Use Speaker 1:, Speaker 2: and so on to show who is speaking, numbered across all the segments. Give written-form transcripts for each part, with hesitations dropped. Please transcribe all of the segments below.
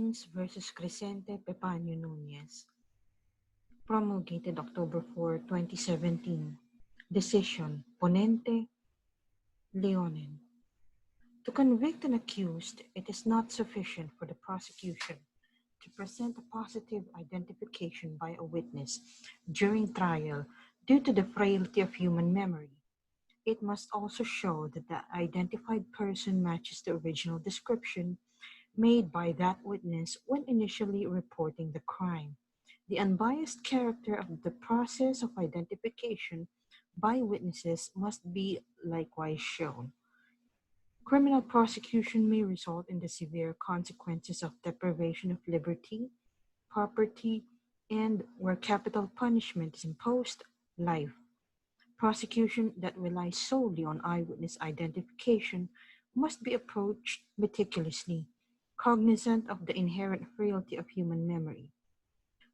Speaker 1: Philippines versus Crescente Pepaño Nunez. Promulgated October 4, 2017. Decision. Ponente Leonen. To convict an accused, it is not sufficient for the prosecution to present a positive identification by a witness during trial due to the frailty of human memory. It must also show that the identified person matches the original description made by that witness when initially reporting the crime. The unbiased character of the process of identification by witnesses must be likewise shown. Criminal prosecution may result in the severe consequences of deprivation of liberty, property, and where capital punishment is imposed, life. Prosecution that relies solely on eyewitness identification must be approached meticulously, cognizant of the inherent frailty of human memory.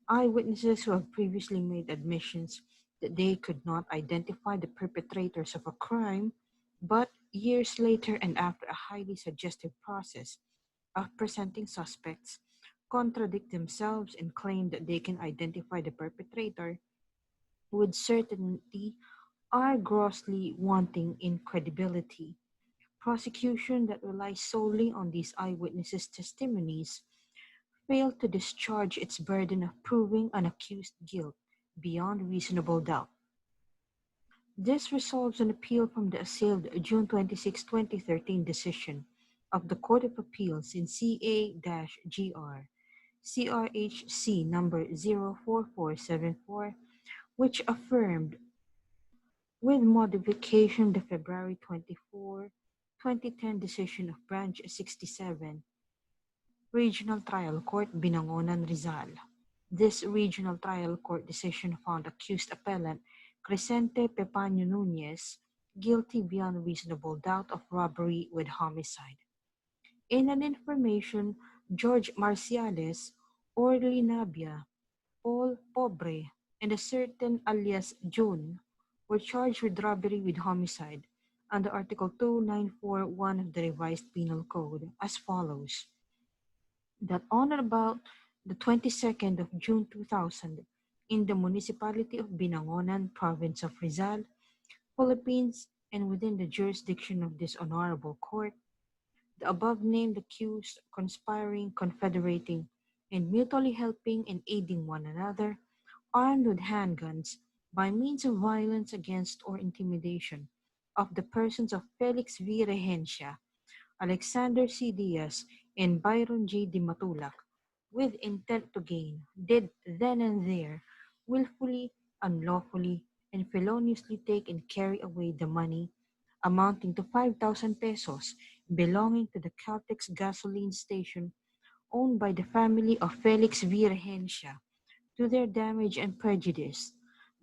Speaker 1: Eyewitnesses who have previously made admissions that they could not identify the perpetrators of a crime, but years later and after a highly suggestive process of presenting suspects, contradict themselves and claim that they can identify the perpetrator with certainty are grossly wanting in credibility. Prosecution that relies solely on these eyewitnesses' testimonies failed to discharge its burden of proving an accused's guilt beyond reasonable doubt. This resolves an appeal from the assailed June 26, 2013 decision of the Court of Appeals in CA-GR, CRHC number 04474, which affirmed with modification the February 24, 2010 decision of Branch 67, Regional Trial Court, Binangonan, Rizal. This Regional Trial Court decision found accused appellant Crescente Pepaño Nunez guilty beyond reasonable doubt of robbery with homicide. In an information, George Marciales, Orly Nabia, Paul Pobre, and a certain alias June were charged with robbery with homicide under Article 2941 of the Revised Penal Code as follows: that on or about the 22nd of June 2000, in the municipality of Binangonan, province of Rizal, Philippines, and within the jurisdiction of this honorable court, the above-named accused conspiring, confederating, and mutually helping and aiding one another, armed with handguns, by means of violence against or intimidation of the persons of Felix V. Regencia, Alexander C. Diaz, and Byron J. Di Matulak, with intent to gain, did then and there willfully, unlawfully, and feloniously take and carry away the money amounting to 5,000 pesos belonging to the Caltex gasoline station owned by the family of Felix V. Regencia, to their damage and prejudice,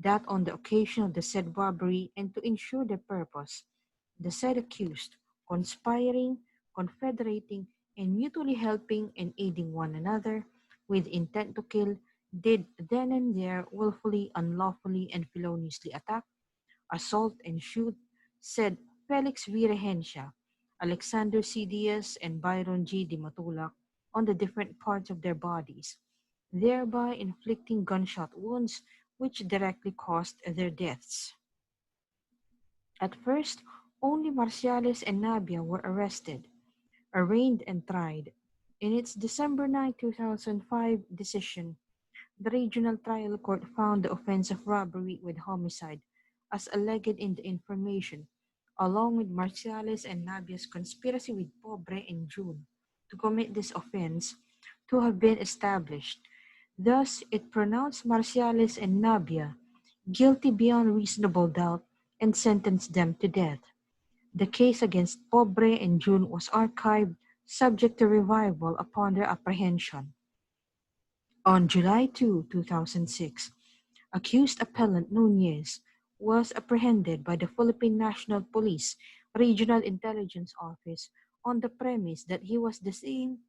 Speaker 1: that on the occasion of the said robbery and to ensure their purpose, the said accused, conspiring, confederating, and mutually helping and aiding one another, with intent to kill, did then and there willfully, unlawfully, and feloniously attack, assault, and shoot said Felix V. Regencia, Alexander C. Diaz, and Byron G. Di Matulak on the different parts of their bodies, thereby inflicting gunshot wounds which directly caused their deaths. At first, only Marciales and Nabia were arrested, arraigned, and tried. In its December 9, 2005 decision, the Regional Trial Court found the offense of robbery with homicide as alleged in the information, along with Marciales and Nabia's conspiracy with Pobre and June to commit this offense, to have been established. Thus, it pronounced Marciales and Nabia guilty beyond reasonable doubt and sentenced them to death. The case against Pobre and June was archived, subject to revival upon their apprehension. On July 2, 2006, accused appellant Nunez was apprehended by the Philippine National Police Regional Intelligence Office on the premise that he was the same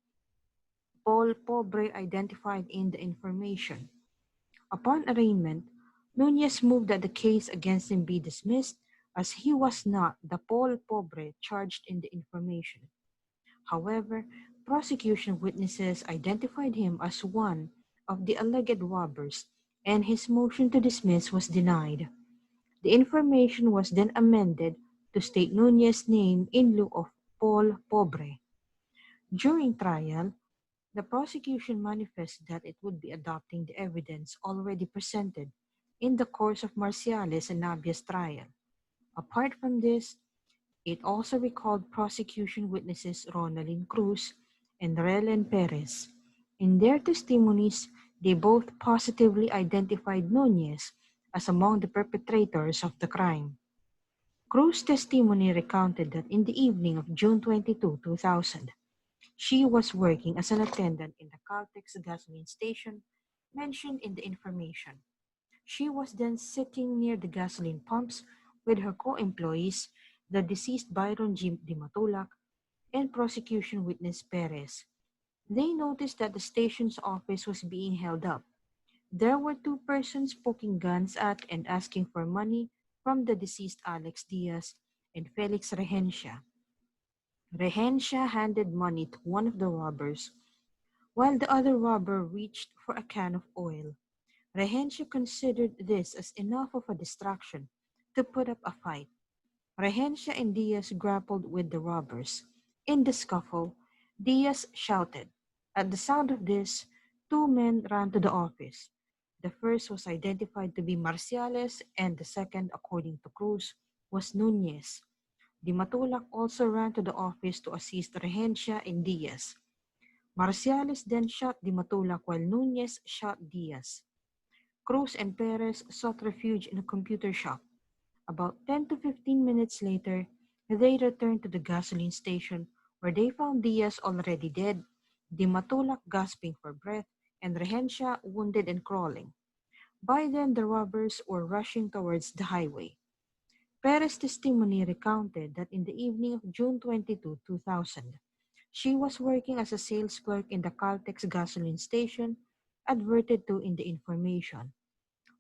Speaker 1: Paul Pobre identified in the information. Upon arraignment, Nunez moved that the case against him be dismissed as he was not the Paul Pobre charged in the information. However, Prosecution witnesses identified him as one of the alleged robbers, and his motion to dismiss was denied. The information was then amended to state Nunez's name in lieu of Paul Pobre. During trial, the prosecution manifested that it would be adopting the evidence already presented in the course of Marciales and Nabia's trial. Apart from this, it also recalled prosecution witnesses Ronaldin Cruz and Relen Perez. In their testimonies, they both positively identified Nunez as among the perpetrators of the crime. Cruz's testimony recounted that in the evening of June 22, 2000, she was working as an attendant in the Caltex gasoline station mentioned in the information. She was then sitting near the gasoline pumps with her co-employees, the deceased Byron G. Dimatulak, and prosecution witness Perez. They noticed that the station's office was being held up. There were two persons poking guns at and asking for money from the deceased Alex Diaz and Felix Regencia. Regencia handed money to one of the robbers, while the other robber reached for a can of oil. Regencia considered this as enough of a distraction to put up a fight. Regencia and Diaz grappled with the robbers. In the scuffle, Diaz shouted. At the sound of this, two men ran to the office. The first was identified to be Marciales, and the second, according to Cruz, was Nunez. Dimatulak also ran to the office to assist Regencia and Diaz. Marciales then shot Dimatulak while Nunez shot Diaz. Cruz and Perez sought refuge in a computer shop. About 10 to 15 minutes later, they returned to the gasoline station where they found Diaz already dead, Dimatulak gasping for breath, and Regencia wounded and crawling. By then, the robbers were rushing towards the highway. Perez's testimony recounted that in the evening of June 22, 2000, she was working as a sales clerk in the Caltex gasoline station adverted to in the information.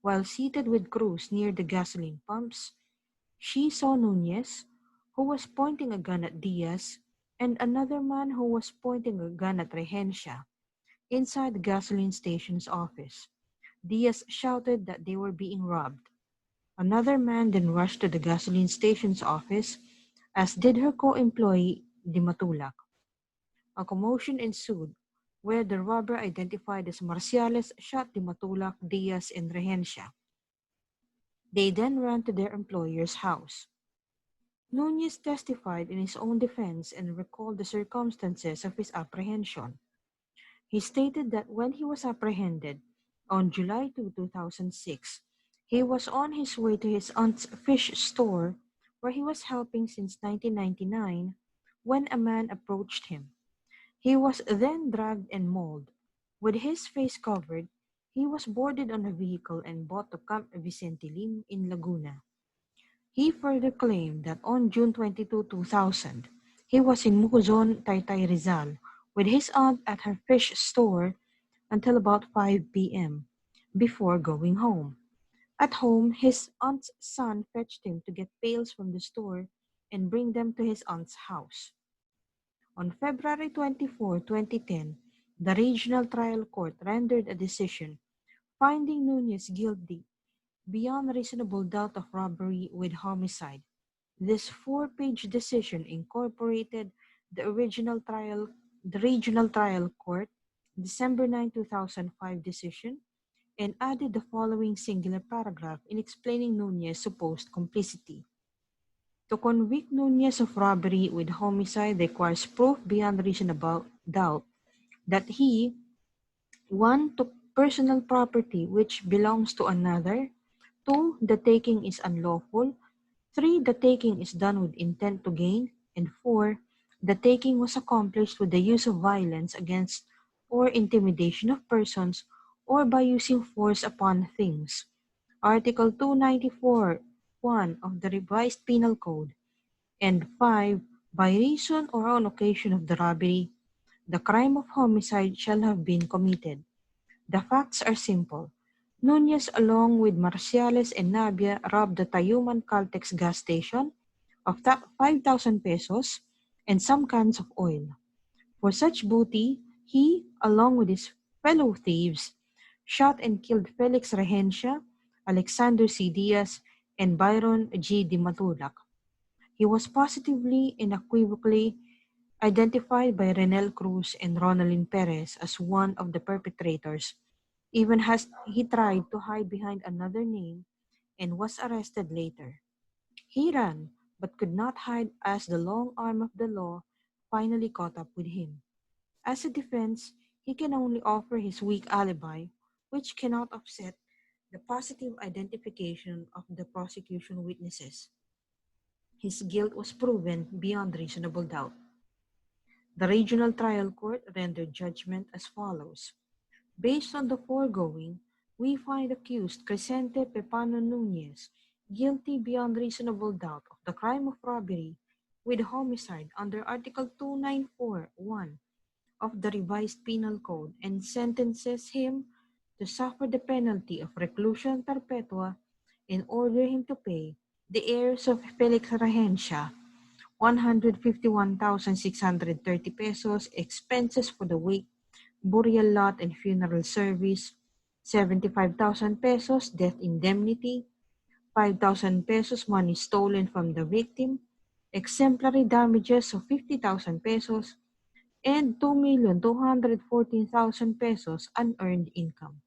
Speaker 1: While seated with Cruz near the gasoline pumps, she saw Nunez, who was pointing a gun at Diaz, and another man who was pointing a gun at Regencia, inside the gasoline station's office. Diaz shouted that they were being robbed. Another man then rushed to the gasoline station's office, as did her co-employee, Dimatulak. A commotion ensued, where the robber identified as Marciales shot Dimatulak, Diaz, and Regencia. They then ran to their employer's house. Nunez testified in his own defense and recalled the circumstances of his apprehension. He stated that when he was apprehended on July 2, 2006, he was on his way to his aunt's fish store where he was helping since 1999 when a man approached him. He was then dragged and mauled. With his face covered, he was boarded on a vehicle and brought to Camp Vicente Lim in Laguna. He further claimed that on June 22, 2000, he was in Mukuzon, Taytay Rizal, with his aunt at her fish store until about 5 p.m. before going home. At home, his aunt's son fetched him to get pails from the store and bring them to his aunt's house. On February 24, 2010, the Regional Trial Court rendered a decision finding Nunez guilty beyond reasonable doubt of robbery with homicide. This four-page decision incorporated the Regional Trial Court December 9, 2005 decision and added the following singular paragraph in explaining Nunez's supposed complicity. To convict Nunez of robbery with homicide requires proof beyond reasonable doubt that he, 1, took personal property which belongs to another, 2, the taking is unlawful, 3, the taking is done with intent to gain, and 4, the taking was accomplished with the use of violence against or intimidation of persons or by using force upon things. Article 294, 1 of the Revised Penal Code, and 5, by reason or on occasion of the robbery, the crime of homicide shall have been committed. The facts are simple. Nunez, along with Marciales and Navia, robbed the Tayuman Caltex gas station of 5,000 pesos and some cans of oil. For such booty, he, along with his fellow thieves, shot and killed Felix Regencia, Alexander C. Diaz, and Byron G. Di Matulac. He was positively and unequivocally identified by Renel Cruz and Ronaldin Perez as one of the perpetrators, even as he tried to hide behind another name and was arrested later. He ran, but could not hide as the long arm of the law finally caught up with him. As a defense, he can only offer his weak alibi, which cannot offset the positive identification of the prosecution witnesses. His guilt was proven beyond reasonable doubt. The regional trial court rendered judgment as follows. Based on the foregoing, we find accused Crescente Pepano Nunez guilty beyond reasonable doubt of the crime of robbery with homicide under Article 2941 of the Revised Penal Code and sentences him to suffer the penalty of reclusion perpetua and order him to pay the heirs of Felix Regencia 151,630 pesos, expenses for the wake, burial lot and funeral service, 75,000 pesos death indemnity, 5,000 pesos money stolen from the victim, exemplary damages of 50,000 pesos, and 2,214,000 pesos unearned income.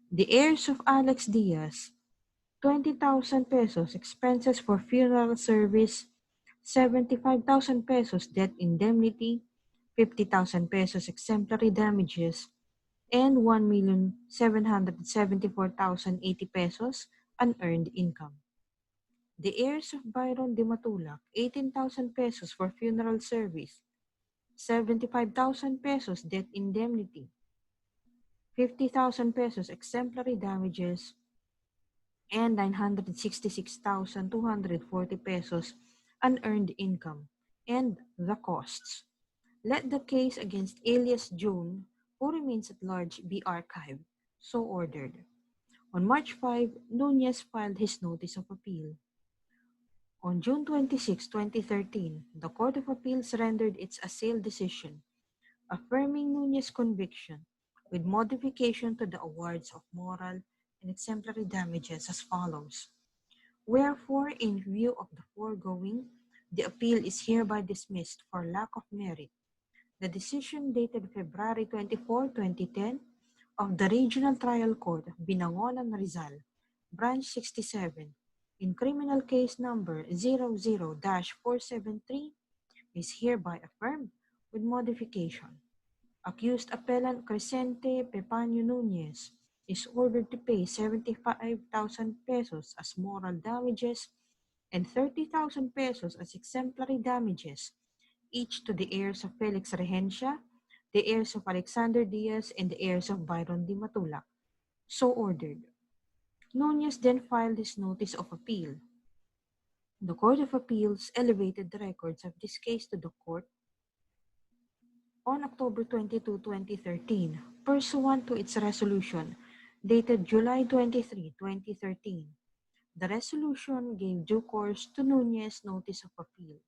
Speaker 1: The heirs of Alex Diaz, 20,000 pesos expenses for funeral service, 75,000 pesos death indemnity, 50,000 pesos exemplary damages, and 1,774,080 pesos unearned income. The heirs of Byron de Matulac, 18,000 pesos for funeral service, 75,000 pesos death indemnity, 50,000 pesos exemplary damages, and 966,240 pesos unearned income, and the costs. Let the case against alias June, who remains at large, be archived. So ordered. On March 5, Nunez filed his notice of appeal. On June 26, 2013, the Court of Appeals rendered its assail decision, affirming Nunez's conviction with modification to the awards of moral and exemplary damages as follows. Wherefore, in view of the foregoing, the appeal is hereby dismissed for lack of merit. The decision dated February 24, 2010 of the Regional Trial Court of Binangonan, Rizal, Branch 67, in criminal case number 00-473 is hereby affirmed with modification. Accused appellant Crescente Pepanyo Nunez is ordered to pay 75,000 pesos as moral damages and 30,000 pesos as exemplary damages, each to the heirs of Felix Regencia, the heirs of Alexander Diaz, and the heirs of Byron Di Matulac. So ordered. Nunez then filed his notice of appeal. The Court of Appeals elevated the records of this case to the court on October 22, 2013, pursuant to its resolution dated July 23, 2013. The resolution gave due course to Nunez's notice of appeal.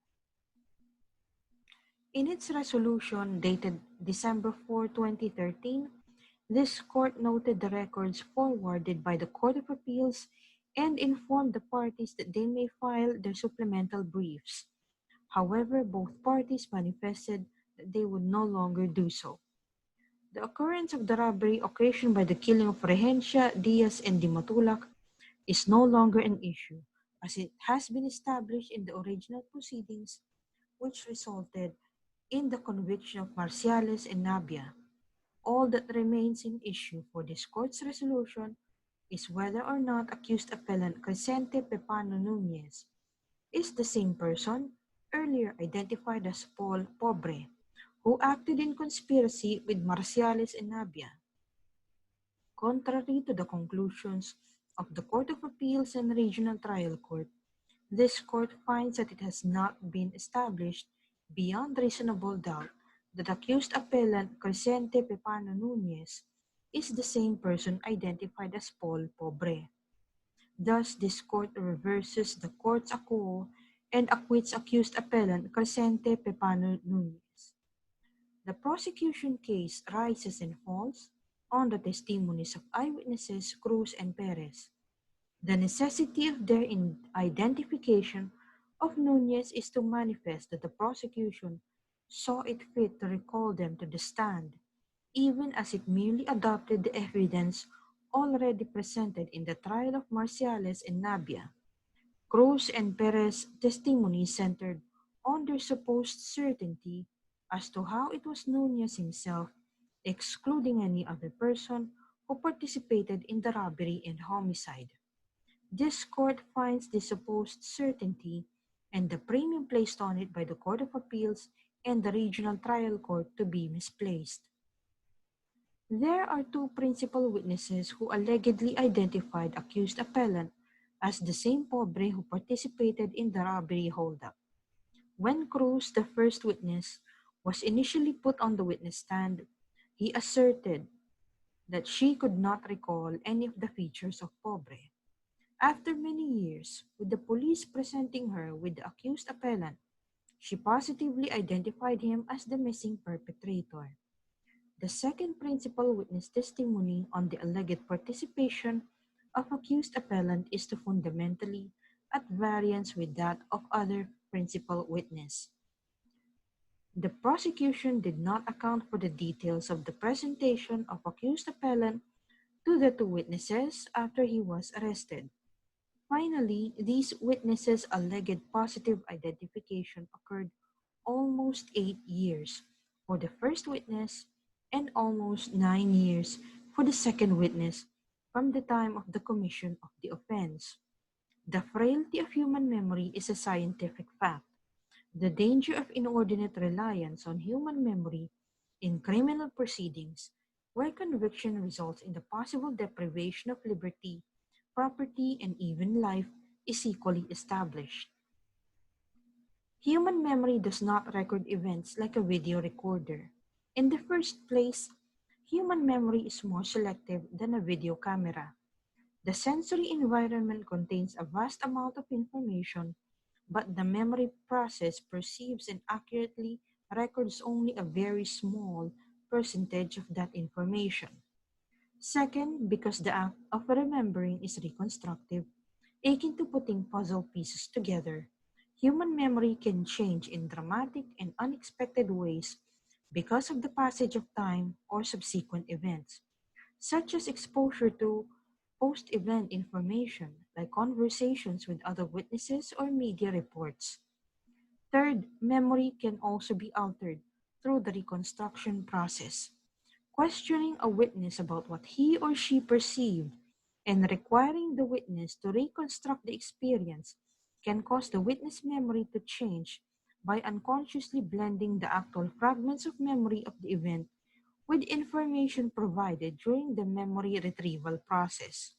Speaker 1: In its resolution dated December 4, 2013, this court noted the records forwarded by the Court of Appeals and informed the parties that they may file their supplemental briefs. However, both parties manifested that they would no longer do so. The occurrence of the robbery occasioned by the killing of Regencia, Diaz, and Di Matulac is no longer an issue, as it has been established in the original proceedings, which resulted in the conviction of Marciales and Navia. All that remains in issue for this court's resolution is whether or not accused appellant Crescente Pepano Nunez is the same person earlier identified as Paul Pobre, who acted in conspiracy with Marciales and Navia. Contrary to the conclusions of the Court of Appeals and Regional Trial Court, this court finds that it has not been established beyond reasonable doubt that accused appellant Crescente Pepano Nunez is the same person identified as Paul Pobre. Thus, this court reverses the court's acquittal and acquits accused appellant Crescente Pepano Nunez. The prosecution case rises and falls on the testimonies of eyewitnesses Cruz and Perez. The necessity of their identification of Nunez is to manifest that the prosecution saw it fit to recall them to the stand, even as it merely adopted the evidence already presented in the trial of Marciales and Navia. Cruz and Perez's testimony centered on their supposed certainty as to how it was Nunez himself, excluding any other person who participated in the robbery and homicide. This court finds the supposed certainty and the premium placed on it by the Court of Appeals and the Regional Trial Court to be misplaced. There are two principal witnesses who allegedly identified accused appellant as the same pobre who participated in the robbery holdup. When Cruz, the first witness, was initially put on the witness stand, he asserted that she could not recall any of the features of pobre. After many years, with the police presenting her with the accused appellant, she positively identified him as the missing perpetrator. The second principal witness testimony on the alleged participation of accused appellant is to fundamentally at variance with that of other principal witness. The prosecution did not account for the details of the presentation of accused appellant to the two witnesses after he was arrested. Finally, these witnesses' alleged positive identification occurred almost 8 years for the first witness and almost 9 years for the second witness from the time of the commission of the offense. The frailty of human memory is a scientific fact. The danger of inordinate reliance on human memory in criminal proceedings, where conviction results in the possible deprivation of liberty, property, and even life, is equally established. Human memory does not record events like a video recorder. In the first place, human memory is more selective than a video camera. The sensory environment contains a vast amount of information, but the memory process perceives and accurately records only a very small percentage of that information. Second, because the act of remembering is reconstructive, akin to putting puzzle pieces together, human memory can change in dramatic and unexpected ways because of the passage of time or subsequent events, such as exposure to post-event information like conversations with other witnesses or media reports. Third, memory can also be altered through the reconstruction process. Questioning a witness about what he or she perceived and requiring the witness to reconstruct the experience can cause the witness memory to change by unconsciously blending the actual fragments of memory of the event with information provided during the memory retrieval process.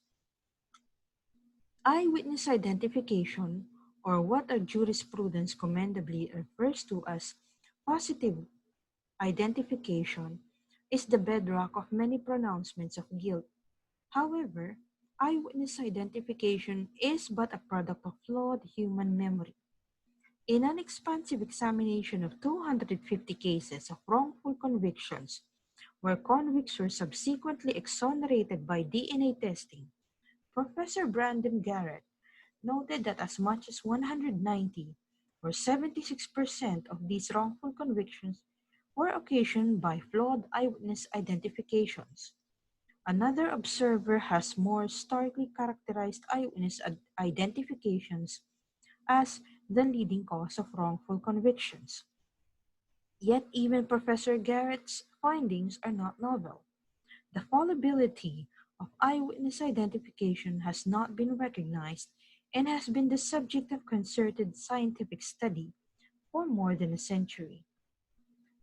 Speaker 1: Eyewitness identification, or what our jurisprudence commendably refers to as positive identification, is the bedrock of many pronouncements of guilt. However, eyewitness identification is but a product of flawed human memory. In an expansive examination of 250 cases of wrongful convictions, where convicts were subsequently exonerated by DNA testing, Professor Brandon Garrett noted that as much as 190, or 76% of these wrongful convictions were occasioned by flawed eyewitness identifications. Another observer has more starkly characterized eyewitness identifications as the leading cause of wrongful convictions. Yet even Professor Garrett's findings are not novel. The fallibility of eyewitness identification has not been recognized and has been the subject of concerted scientific study for more than a century.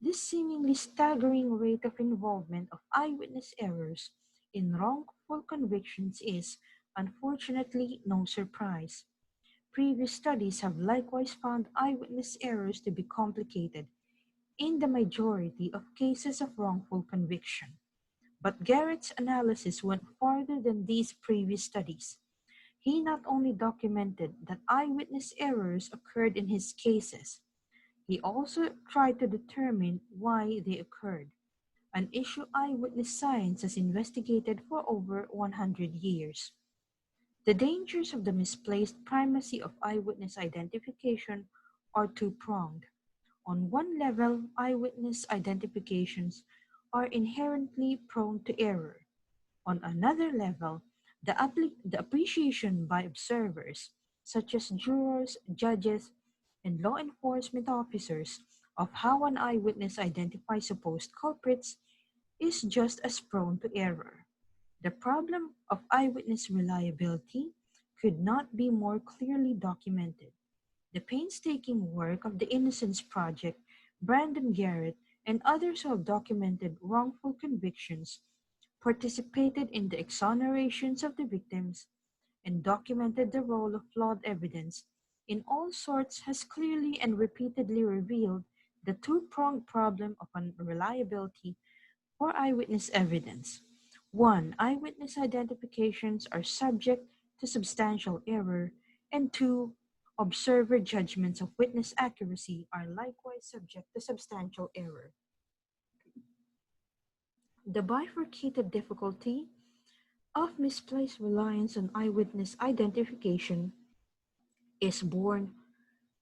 Speaker 1: This seemingly staggering rate of involvement of eyewitness errors in wrongful convictions is, unfortunately, no surprise. Previous studies have likewise found eyewitness errors to be complicated in the majority of cases of wrongful conviction. But Garrett's analysis went farther than these previous studies. He not only documented that eyewitness errors occurred in his cases, He also tried to determine why they occurred, an issue eyewitness science has investigated for over 100 years. The dangers of the misplaced primacy of eyewitness identification are two-pronged. On one level, eyewitness identifications are inherently prone to error. On another level, the appreciation by observers, such as jurors, judges, and law enforcement officers, of how an eyewitness identifies supposed culprits is just as prone to error. The problem of eyewitness reliability could not be more clearly documented. The painstaking work of the Innocence Project, Brandon Garrett, and others who have documented wrongful convictions, participated in the exonerations of the victims, and documented the role of flawed evidence in all sorts has clearly and repeatedly revealed the two-pronged problem of unreliability for eyewitness evidence. 1. Eyewitness identifications are subject to substantial error, and 2. Observer judgments of witness accuracy are likewise subject to substantial error. The bifurcated difficulty of misplaced reliance on eyewitness identification is borne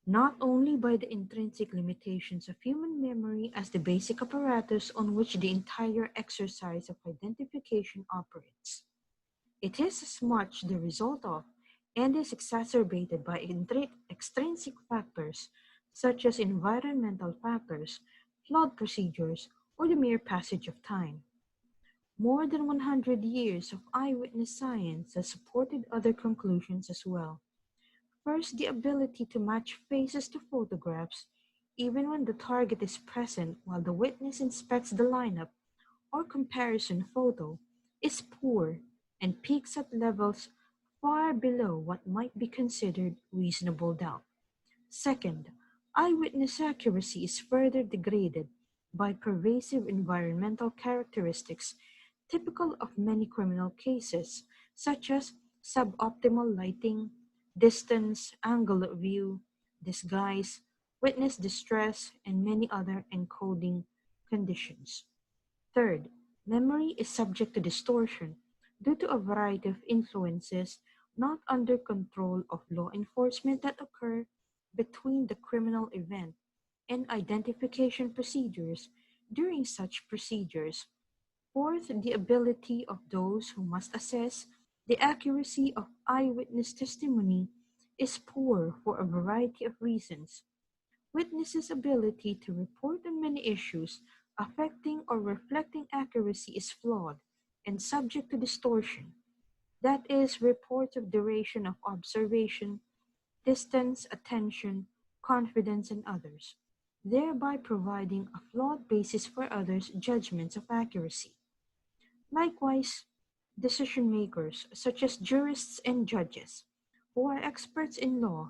Speaker 1: not only by the intrinsic limitations of human memory as the basic apparatus on which the entire exercise of identification operates. It is as much the result of and is exacerbated by extrinsic factors such as environmental factors, flawed procedures, or the mere passage of time. More than 100 years of eyewitness science has supported other conclusions as well. First, the ability to match faces to photographs, even when the target is present while the witness inspects the lineup or comparison photo, is poor and peaks at levels far below what might be considered reasonable doubt. Second, eyewitness accuracy is further degraded by pervasive environmental characteristics typical of many criminal cases, such as suboptimal lighting, distance, angle of view, disguise, witness distress, and many other encoding conditions. Third, memory is subject to distortion due to a variety of influences not under control of law enforcement that occur between the criminal event and identification procedures during such procedures. Fourth, the ability of those who must assess the accuracy of eyewitness testimony is poor for a variety of reasons. Witnesses' ability to report on many issues affecting or reflecting accuracy is flawed and subject to distortion. That is, reports of duration of observation, distance, attention, confidence, and others, thereby providing a flawed basis for others' judgments of accuracy. Likewise, decision makers, such as jurists and judges, who are experts in law,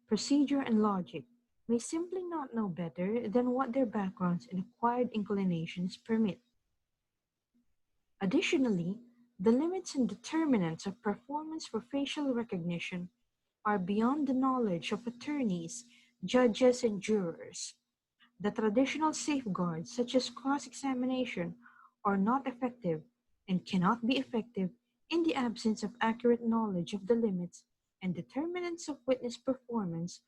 Speaker 1: procedure, and logic, may simply not know better than what their backgrounds and acquired inclinations permit. Additionally, the limits and determinants of performance for facial recognition are beyond the knowledge of attorneys, judges, and jurors. The traditional safeguards, such as cross-examination, are not effective and cannot be effective in the absence of accurate knowledge of the limits and determinants of witness performance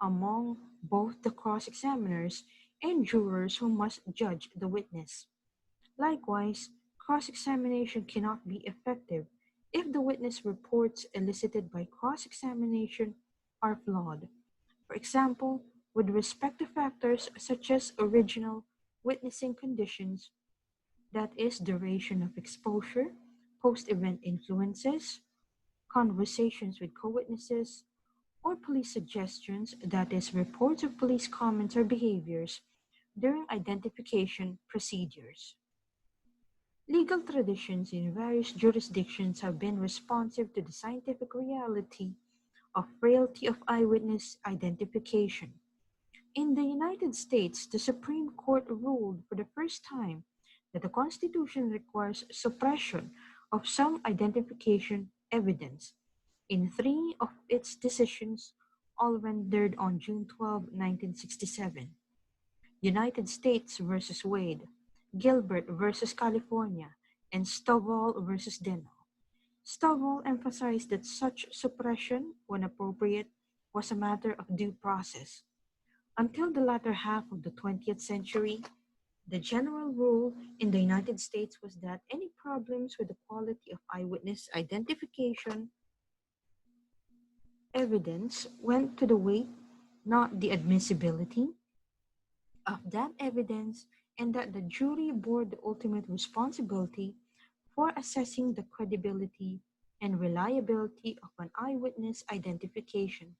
Speaker 1: among both the cross-examiners and jurors who must judge the witness. Likewise, cross-examination cannot be effective if the witness reports elicited by cross-examination are flawed. For example, with respect to factors such as original witnessing conditions, that is, duration of exposure, post-event influences, conversations with co-witnesses, or police suggestions, that is, reports of police comments or behaviors during identification procedures. Legal traditions in various jurisdictions have been responsive to the scientific reality of frailty of eyewitness identification. In the United States, the Supreme Court ruled for the first time that the Constitution requires suppression of some identification evidence. In three of its decisions all rendered on June 12, 1967. United States versus Wade, Gilbert versus California, and Stovall versus Deno. Stovall emphasized that such suppression, when appropriate, was a matter of due process. Until the latter half of the 20th century, the general rule in the United States was that any problems with the quality of eyewitness identification evidence went to the weight, not the admissibility, of that evidence, and that the jury bore the ultimate responsibility for assessing the credibility and reliability of an eyewitness identification.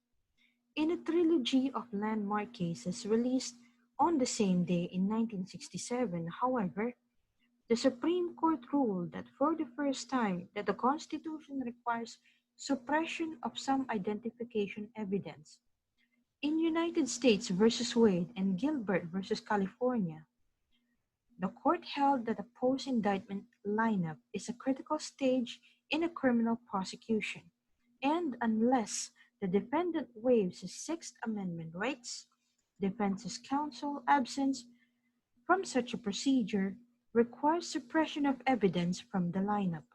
Speaker 1: In a trilogy of landmark cases released on the same day in 1967, however, the Supreme Court ruled that for the first time that the Constitution requires suppression of some identification evidence. In United States versus Wade and Gilbert versus California, the court held that a post-indictment lineup is a critical stage in a criminal prosecution, and unless the defendant waives his Sixth Amendment rights, defense counsel absence from such a procedure requires suppression of evidence from the lineup.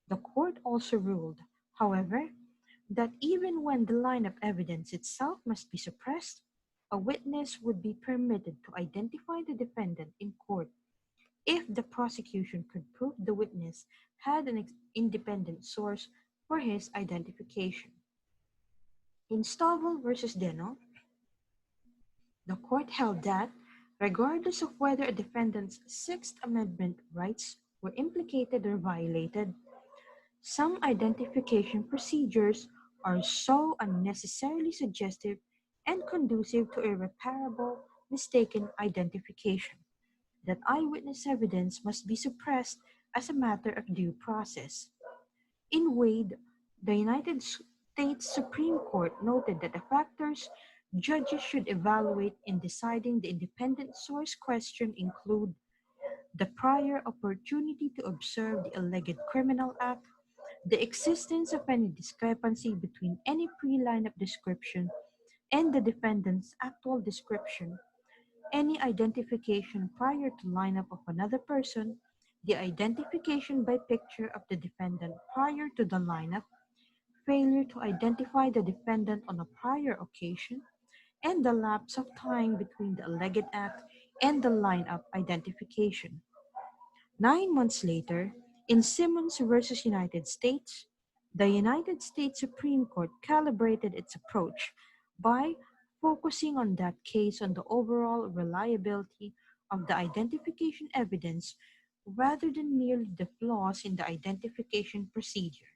Speaker 1: The court also ruled, however, that even when the lineup evidence itself must be suppressed, a witness would be permitted to identify the defendant in court if the prosecution could prove the witness had an independent source for his identification. In Stovall versus Deno, the court held that, regardless of whether a defendant's Sixth Amendment rights were implicated or violated, some identification procedures are so unnecessarily suggestive and conducive to irreparable mistaken identification that eyewitness evidence must be suppressed as a matter of due process. In Wade, the United States Supreme Court noted that the factors judges should evaluate in deciding the independent source question include the prior opportunity to observe the alleged criminal act, the existence of any discrepancy between any pre-lineup description and the defendant's actual description, any identification prior to lineup of another person, the identification by picture of the defendant prior to the lineup, failure to identify the defendant on a prior occasion, and the lapse of time between the alleged act and the lineup identification. 9 months later, in Simmons versus United States, the United States Supreme Court calibrated its approach by focusing on that case on the overall reliability of the identification evidence rather than merely the flaws in the identification procedure.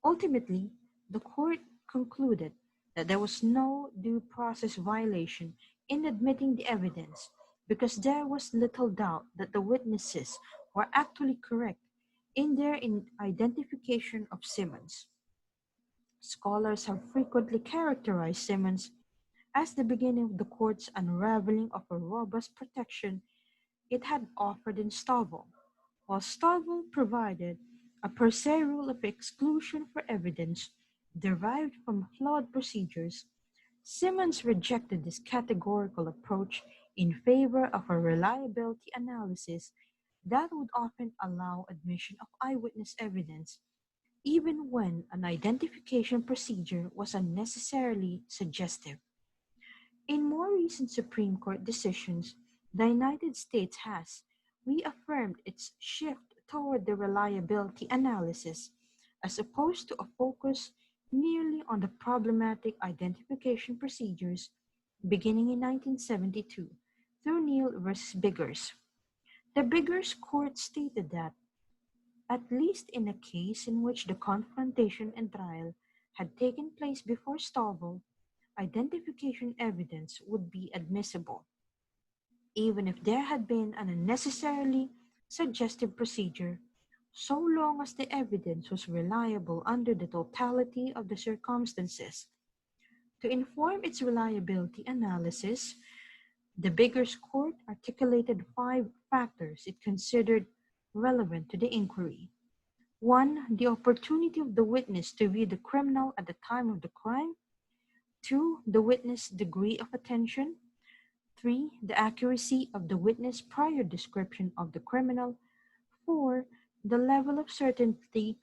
Speaker 1: Ultimately, the court concluded that there was no due process violation in admitting the evidence because there was little doubt that the witnesses were actually correct in their identification of Simmons. Scholars have frequently characterized Simmons as the beginning of the court's unraveling of a robust protection it had offered in Stovall. While Stovall provided a per se rule of exclusion for evidence derived from flawed procedures, Simmons rejected this categorical approach in favor of a reliability analysis that would often allow admission of eyewitness evidence even when an identification procedure was unnecessarily suggestive. In more recent Supreme Court decisions, the United States has reaffirmed its shift toward the reliability analysis as opposed to a focus merely on the problematic identification procedures beginning in 1972 through Neal versus Biggers. The Biggers court stated that, at least in a case in which the confrontation and trial had taken place before Stovall, identification evidence would be admissible, even if there had been an unnecessarily suggestive procedure, so long as the evidence was reliable under the totality of the circumstances. To inform its reliability analysis, the Biggers Court articulated 5 factors it considered relevant to the inquiry. 1. The opportunity of the witness to view the criminal at the time of the crime. 2. The witness' degree of attention. 3. The accuracy of the witness' prior description of the criminal. 4. The level of certainty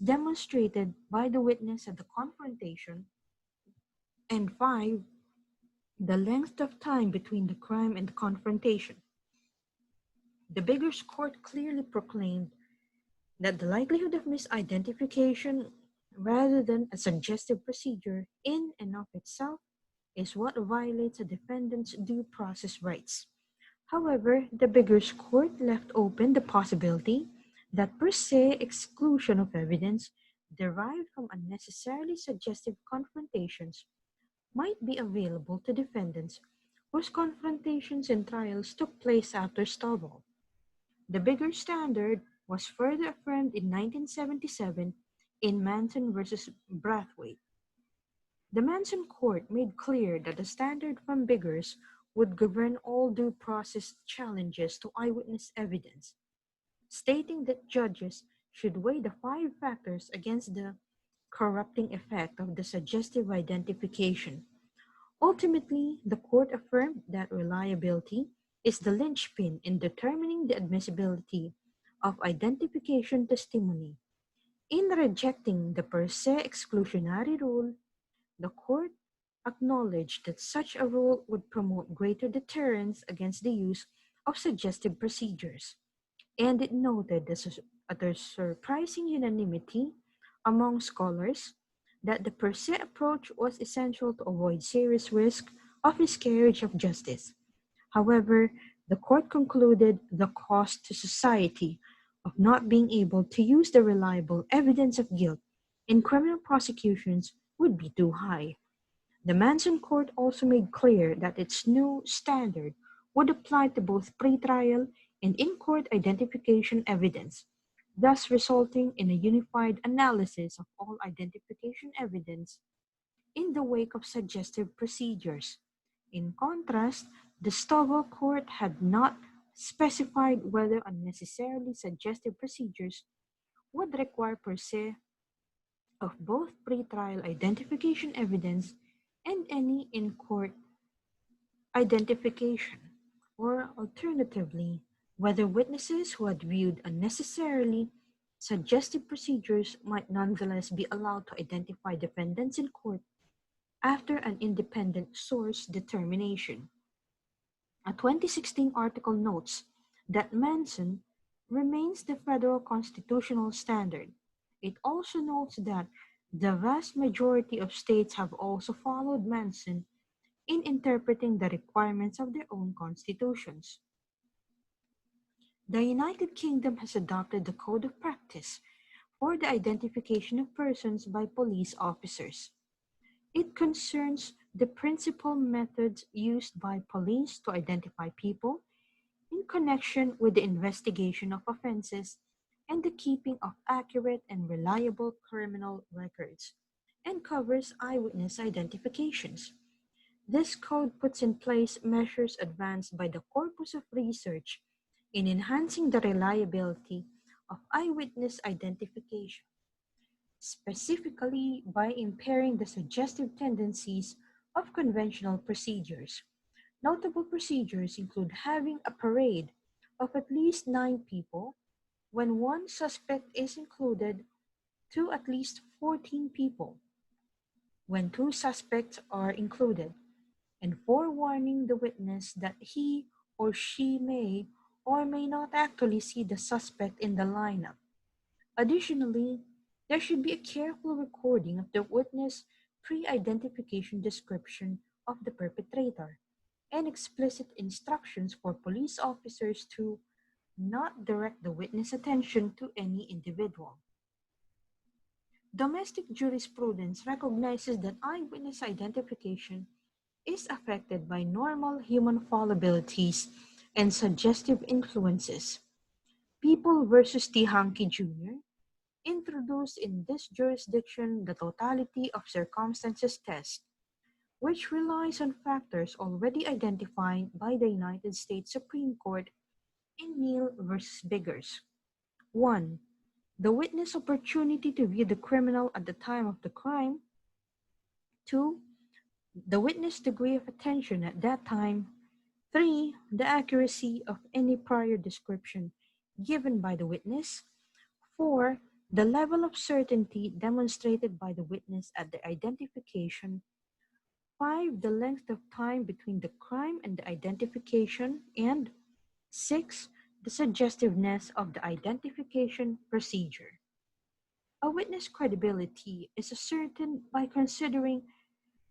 Speaker 1: demonstrated by the witness at the confrontation. And 5. The length of time between the crime and the confrontation. The Biggers Court clearly proclaimed that the likelihood of misidentification, rather than a suggestive procedure in and of itself, is what violates a defendant's due process rights. However, the Biggers Court left open the possibility that per se exclusion of evidence derived from unnecessarily suggestive confrontations might be available to defendants whose confrontations and trials took place after Stovall. The bigger standard was further affirmed in 1977 in Manson versus Brathwaite. The Manson court made clear that the standard from Biggers would govern all due process challenges to eyewitness evidence, stating that judges should weigh the 5 factors against the corrupting effect of the suggestive identification. Ultimately, the court affirmed that reliability is the linchpin in determining the admissibility of identification testimony. In rejecting the per se exclusionary rule, the court acknowledged that such a rule would promote greater deterrence against the use of suggestive procedures, and it noted the surprising unanimity among scholars that the per se approach was essential to avoid serious risk of miscarriage of justice. However, the court concluded the cost to society of not being able to use the reliable evidence of guilt in criminal prosecutions would be too high. The Manson court also made clear that its new standard would apply to both pretrial and in-court identification evidence, thus resulting in a unified analysis of all identification evidence in the wake of suggestive procedures. In contrast, the Stovall court had not specified whether unnecessarily suggestive procedures would require per se of both pretrial identification evidence and any in-court identification, or alternatively, whether witnesses who had viewed unnecessarily suggestive procedures might nonetheless be allowed to identify defendants in court after an independent source determination. A 2016 article notes that Manson remains the federal constitutional standard. It also notes that the vast majority of states have also followed Manson in interpreting the requirements of their own constitutions. The United Kingdom has adopted the Code of Practice for the identification of persons by police officers. It concerns the principal methods used by police to identify people in connection with the investigation of offenses and the keeping of accurate and reliable criminal records, and covers eyewitness identifications. This code puts in place measures advanced by the corpus of research in enhancing the reliability of eyewitness identification, specifically by impairing the suggestive tendencies of conventional procedures. Notable procedures include having a parade of at least 9 people when one suspect is included to at least 14 people when 2 suspects are included, and forewarning the witness that he or she may or may not actually see the suspect in the lineup. Additionally, there should be a careful recording of the witness' pre-identification description of the perpetrator and explicit instructions for police officers to not direct the witness' attention to any individual. Domestic jurisprudence recognizes that eyewitness identification is affected by normal human fallibilities and suggestive influences. People versus Tihanke Jr. introduced in this jurisdiction the totality of circumstances test, which relies on factors already identified by the United States Supreme Court in Neal versus Biggers. 1. The witness opportunity to view the criminal at the time of the crime. 2. the witness' degree of attention at that time. 3. The accuracy of any prior description given by the witness. 4. The level of certainty demonstrated by the witness at the identification. 5. The length of time between the crime and the identification. And 6. The suggestiveness of the identification procedure. A witness' credibility is ascertained by considering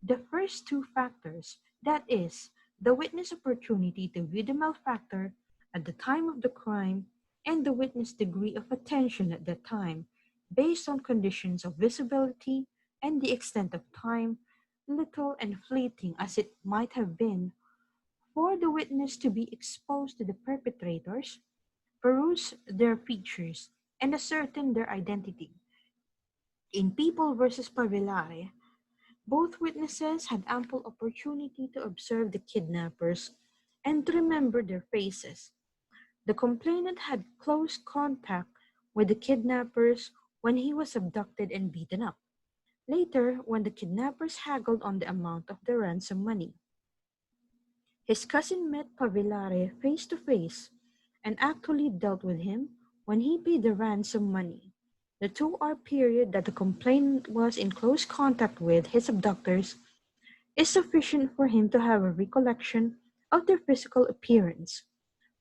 Speaker 1: the first two factors, that is, the witness' opportunity to view the malefactor at the time of the crime and the witness' degree of attention at that time, based on conditions of visibility and the extent of time, little and fleeting as it might have been, for the witness to be exposed to the perpetrators, peruse their features, and ascertain their identity. In People versus Pavillare, both witnesses had ample opportunity to observe the kidnappers and to remember their faces. The complainant had close contact with the kidnappers when he was abducted and beaten up. Later, when the kidnappers haggled on the amount of the ransom money, his cousin met Pavillare face to face and actually dealt with him when he paid the ransom money. The 2-hour period that the complainant was in close contact with his abductors is sufficient for him to have a recollection of their physical appearance.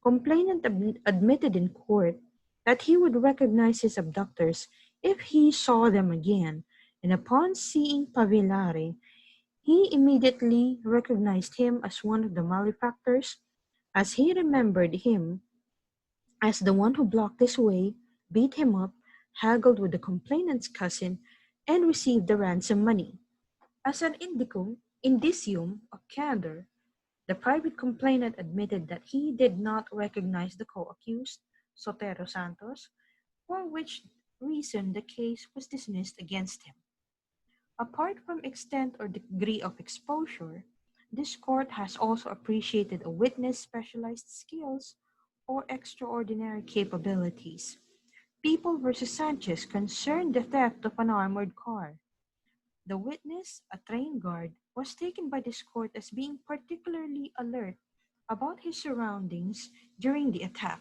Speaker 1: Complainant admitted in court that he would recognize his abductors if he saw them again, and upon seeing Pavillare, he immediately recognized him as one of the malefactors, as he remembered him as the one who blocked his way, beat him up, haggled with the complainant's cousin, and received the ransom money. As an indicium of candor, the private complainant admitted that he did not recognize the co-accused, Sotero Santos, for which reason the case was dismissed against him. Apart from extent or degree of exposure, this court has also appreciated a witness' specialized skills or extraordinary capabilities. People versus Sanchez concerned the theft of an armored car. The witness, a train guard, was taken by this court as being particularly alert about his surroundings during the attack.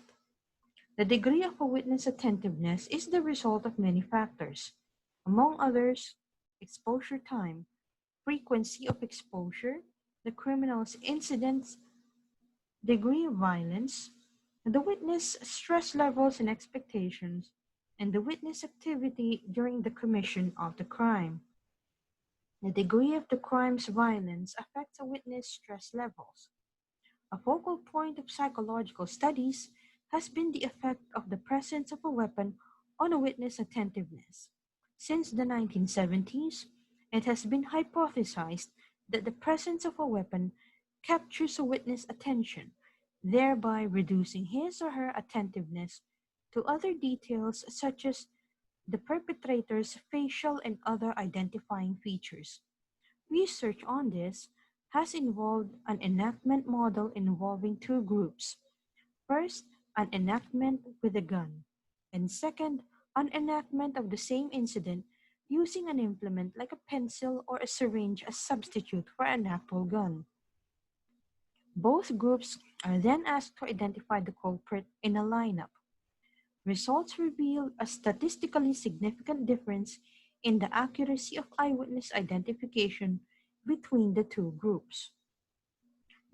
Speaker 1: The degree of a witness' attentiveness is the result of many factors, among others, exposure time, frequency of exposure, the criminal's incidence, degree of violence, the witness' stress levels and expectations, and the witness activity during the commission of the crime. The degree of the crime's violence affects a witness' stress levels. A focal point of psychological studies has been the effect of the presence of a weapon on a witness' attentiveness. Since the 1970s, it has been hypothesized that the presence of a weapon captures a witness' attention, thereby reducing his or her attentiveness to other details such as the perpetrator's facial and other identifying features. Research on this has involved an enactment model involving two groups. First, an enactment with a gun, and second, an enactment of the same incident using an implement like a pencil or a syringe as substitute for an actual gun. Both groups are then asked to identify the culprit in a lineup. Results reveal a statistically significant difference in the accuracy of eyewitness identification between the two groups.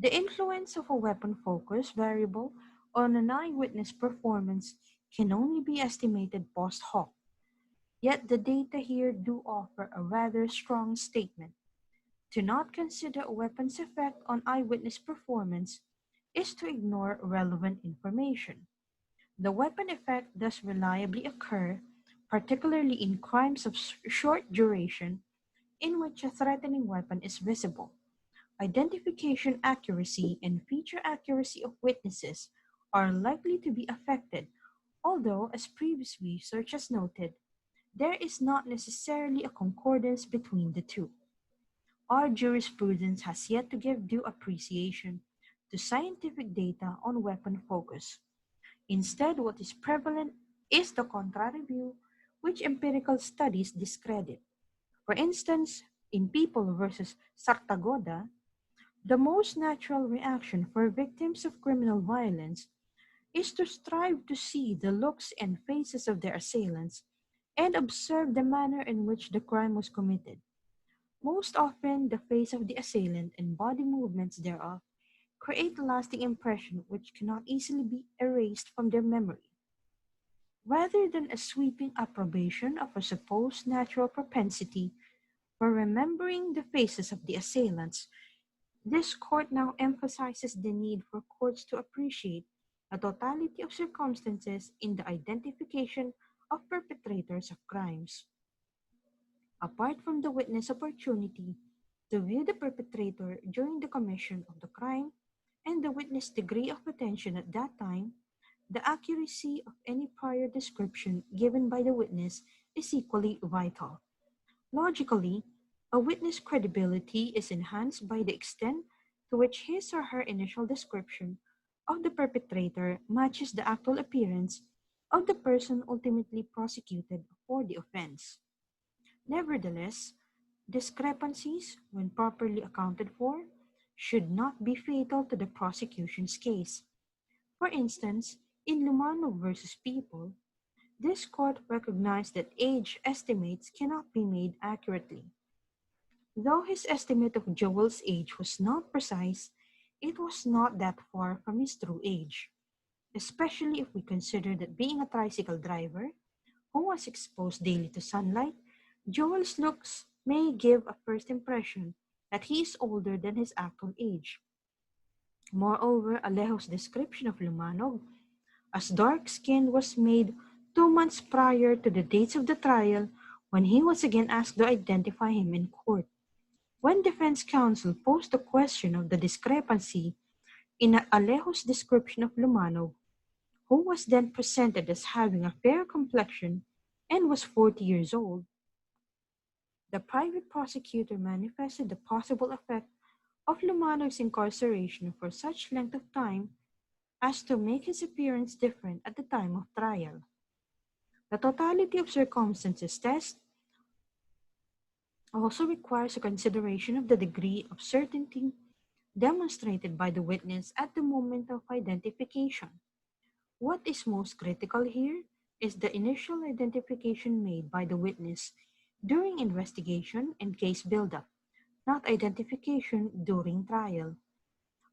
Speaker 1: The influence of a weapon focus variable on an eyewitness performance can only be estimated post hoc, yet the data here do offer a rather strong statement. To not consider a weapon's effect on eyewitness performance is to ignore relevant information. The weapon effect does reliably occur, particularly in crimes of short duration in which a threatening weapon is visible. Identification accuracy and feature accuracy of witnesses are likely to be affected, although, as previous research has noted, there is not necessarily a concordance between the two. Our jurisprudence has yet to give due appreciation to scientific data on weapon focus. Instead, what is prevalent is the contrary view, which empirical studies discredit. For instance, In People versus Sartagoda, the most natural reaction for victims of criminal violence is to strive to see the looks and faces of their assailants and observe the manner in which the crime was committed. Most often, the face of the assailant and body movements thereof create a lasting impression which cannot easily be erased from their memory. Rather than a sweeping approbation of a supposed natural propensity for remembering the faces of the assailants, this court now emphasizes the need for courts to appreciate the totality of circumstances in the identification of perpetrators of crimes. Apart from the witness opportunity to view the perpetrator during the commission of the crime and the witness' degree of attention at that time, the accuracy of any prior description given by the witness is equally vital. Logically, a witness' credibility is enhanced by the extent to which his or her initial description of the perpetrator matches the actual appearance of the person ultimately prosecuted for the offense. Nevertheless, discrepancies, when properly accounted for, should not be fatal to the prosecution's case. For instance, in Lumano versus People, this court recognized that age estimates cannot be made accurately. Though his estimate of Joel's age was not precise, it was not that far from his true age, especially if we consider that being a tricycle driver who was exposed daily to sunlight, Joel's looks may give a first impression that he is older than his actual age. Moreover, Alejo's description of Lumanog as dark-skinned was made 2 months prior to the dates of the trial when he was again asked to identify him in court. When defense counsel posed the question of the discrepancy in Alejo's description of Lumanog, who was then presented as having a fair complexion and was 40 years old, the private prosecutor manifested the possible effect of Lumanog's incarceration for such length of time as to make his appearance different at the time of trial. The totality of circumstances test also requires a consideration of the degree of certainty demonstrated by the witness at the moment of identification. What is most critical here is the initial identification made by the witness during investigation and case buildup, not identification during trial.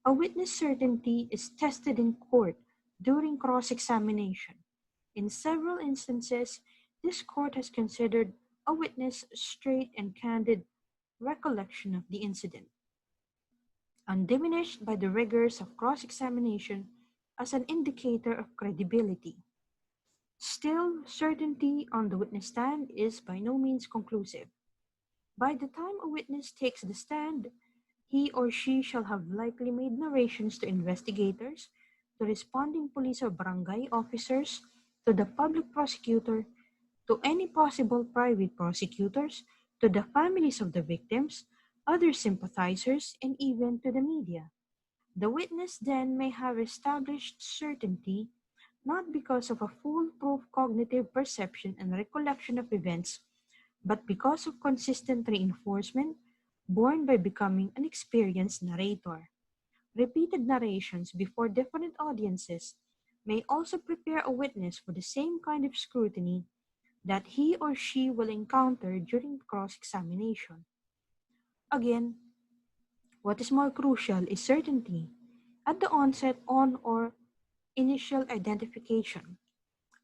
Speaker 1: A witness certainty is tested in court during cross-examination. In several instances, this court has considered a witness' straight and candid recollection of the incident, undiminished by the rigors of cross-examination, as an indicator of credibility. Still, certainty on the witness stand is by no means conclusive. By the time a witness takes the stand, he or she shall have likely made narrations to investigators, to responding police or barangay officers, to the public prosecutor, to any possible private prosecutors, to the families of the victims, other sympathizers, and even to the media. The witness then may have established certainty not because of a foolproof cognitive perception and recollection of events, but because of consistent reinforcement borne by becoming an experienced narrator. Repeated narrations before different audiences may also prepare a witness for the same kind of scrutiny that he or she will encounter during cross-examination. Again, what is more crucial is certainty at the onset on or initial identification,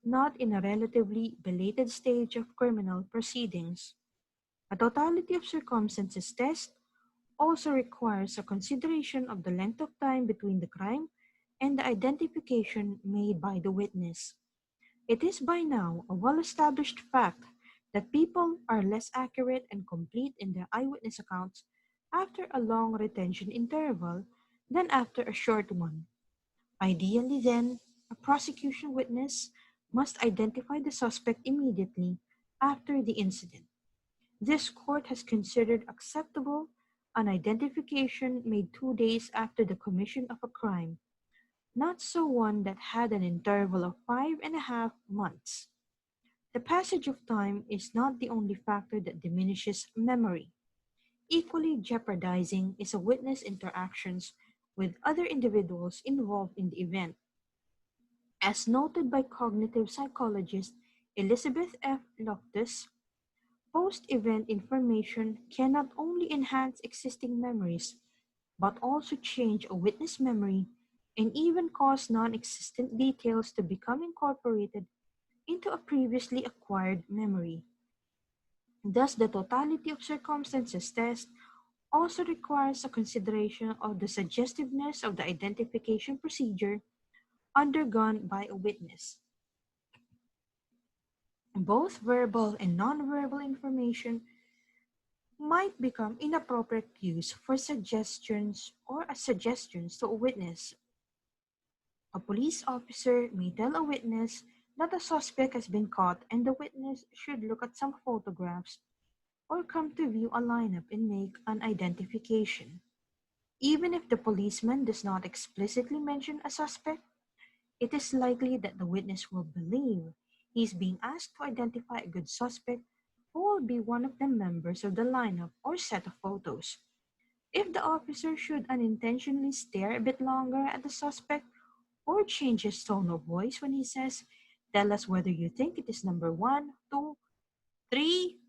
Speaker 1: not in a relatively belated stage of criminal proceedings. A totality of circumstances test also requires a consideration of the length of time between the crime and the identification made by the witness. It is by now a well-established fact that people are less accurate and complete in their eyewitness accounts after a long retention interval than after a short one. Ideally, then, a prosecution witness must identify the suspect immediately after the incident. This court has considered acceptable an identification made 2 days after the commission of a crime, not so one that had an interval of 5.5 months. The passage of time is not the only factor that diminishes memory. Equally jeopardizing is a witness' interactions with other individuals involved in the event. As noted by cognitive psychologist Elizabeth F. Loftus, post-event information can not only enhance existing memories, but also change a witness memory and even cause non-existent details to become incorporated into a previously acquired memory. Thus, the totality of circumstances test also requires a consideration of the suggestiveness of the identification procedure undergone by a witness. Both verbal and nonverbal information might become inappropriate cues for suggestions or as suggestions to a witness. A police officer may tell a witness that a suspect has been caught and the witness should look at some photographs or come to view a lineup and make an identification. Even if the policeman does not explicitly mention a suspect, it is likely that the witness will believe he is being asked to identify a good suspect who will be one of the members of the lineup or set of photos. If the officer should unintentionally stare a bit longer at the suspect or change his tone of voice when he says, "Tell us whether you think it is number 1, 2, 3,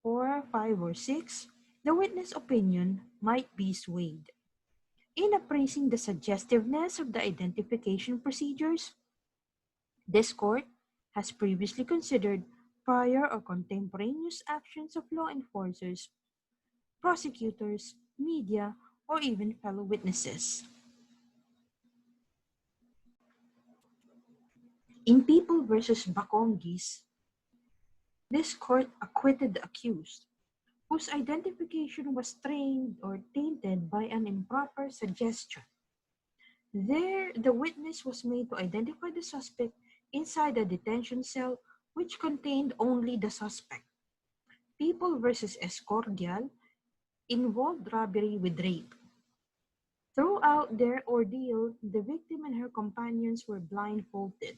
Speaker 1: 4, 5, or 6, the witness' opinion might be swayed. In appraising the suggestiveness of the identification procedures, this court has previously considered prior or contemporaneous actions of law enforcers, prosecutors, media, or even fellow witnesses. In People versus Bakongis, this court acquitted the accused, whose identification was strained or tainted by an improper suggestion. There, the witness was made to identify the suspect inside a detention cell which contained only the suspect. People versus Escordial involved robbery with rape. Throughout their ordeal, the victim and her companions were blindfolded.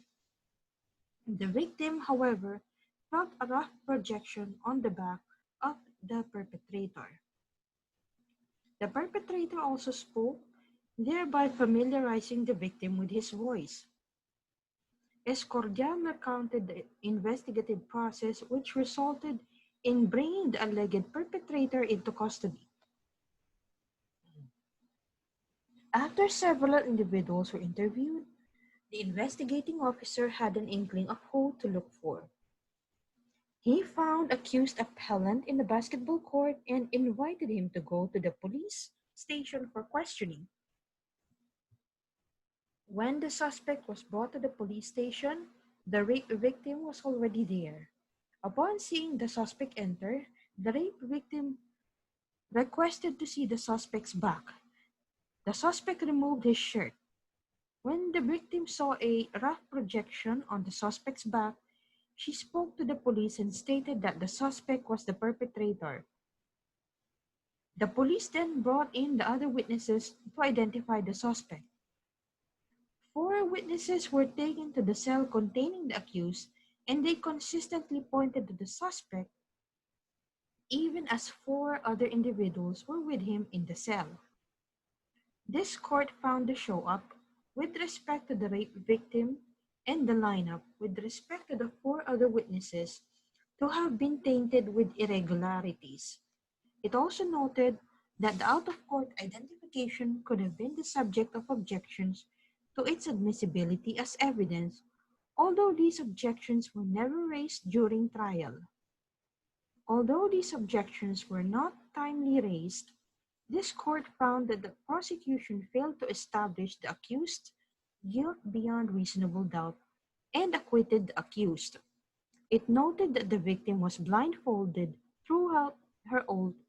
Speaker 1: The victim, however, felt a rough projection on the back of the perpetrator. The perpetrator also spoke, thereby familiarizing the victim with his voice. Escordial recounted the investigative process which resulted in bringing the alleged perpetrator into custody. After several individuals were interviewed, the investigating officer had an inkling of who to look for. He found accused appellant in the basketball court and invited him to go to the police station for questioning. When the suspect was brought to the police station, the rape victim was already there. Upon seeing the suspect enter, the rape victim requested to see the suspect's back. The suspect removed his shirt. When the victim saw a rough projection on the suspect's back, she spoke to the police and stated that the suspect was the perpetrator. The police then brought in the other witnesses to identify the suspect. 4 witnesses were taken to the cell containing the accused, and they consistently pointed to the suspect, even as 4 other individuals were with him in the cell. This court found the show-up with respect to the rape victim and the lineup with respect to the 4 other witnesses to have been tainted with irregularities. It also noted that the out-of-court identification could have been the subject of objections to its admissibility as evidence, although these objections were never raised during trial. Although these objections were not timely raised, this court found that the prosecution failed to establish the accused's guilt beyond reasonable doubt and acquitted the accused. It noted that the victim was blindfolded throughout her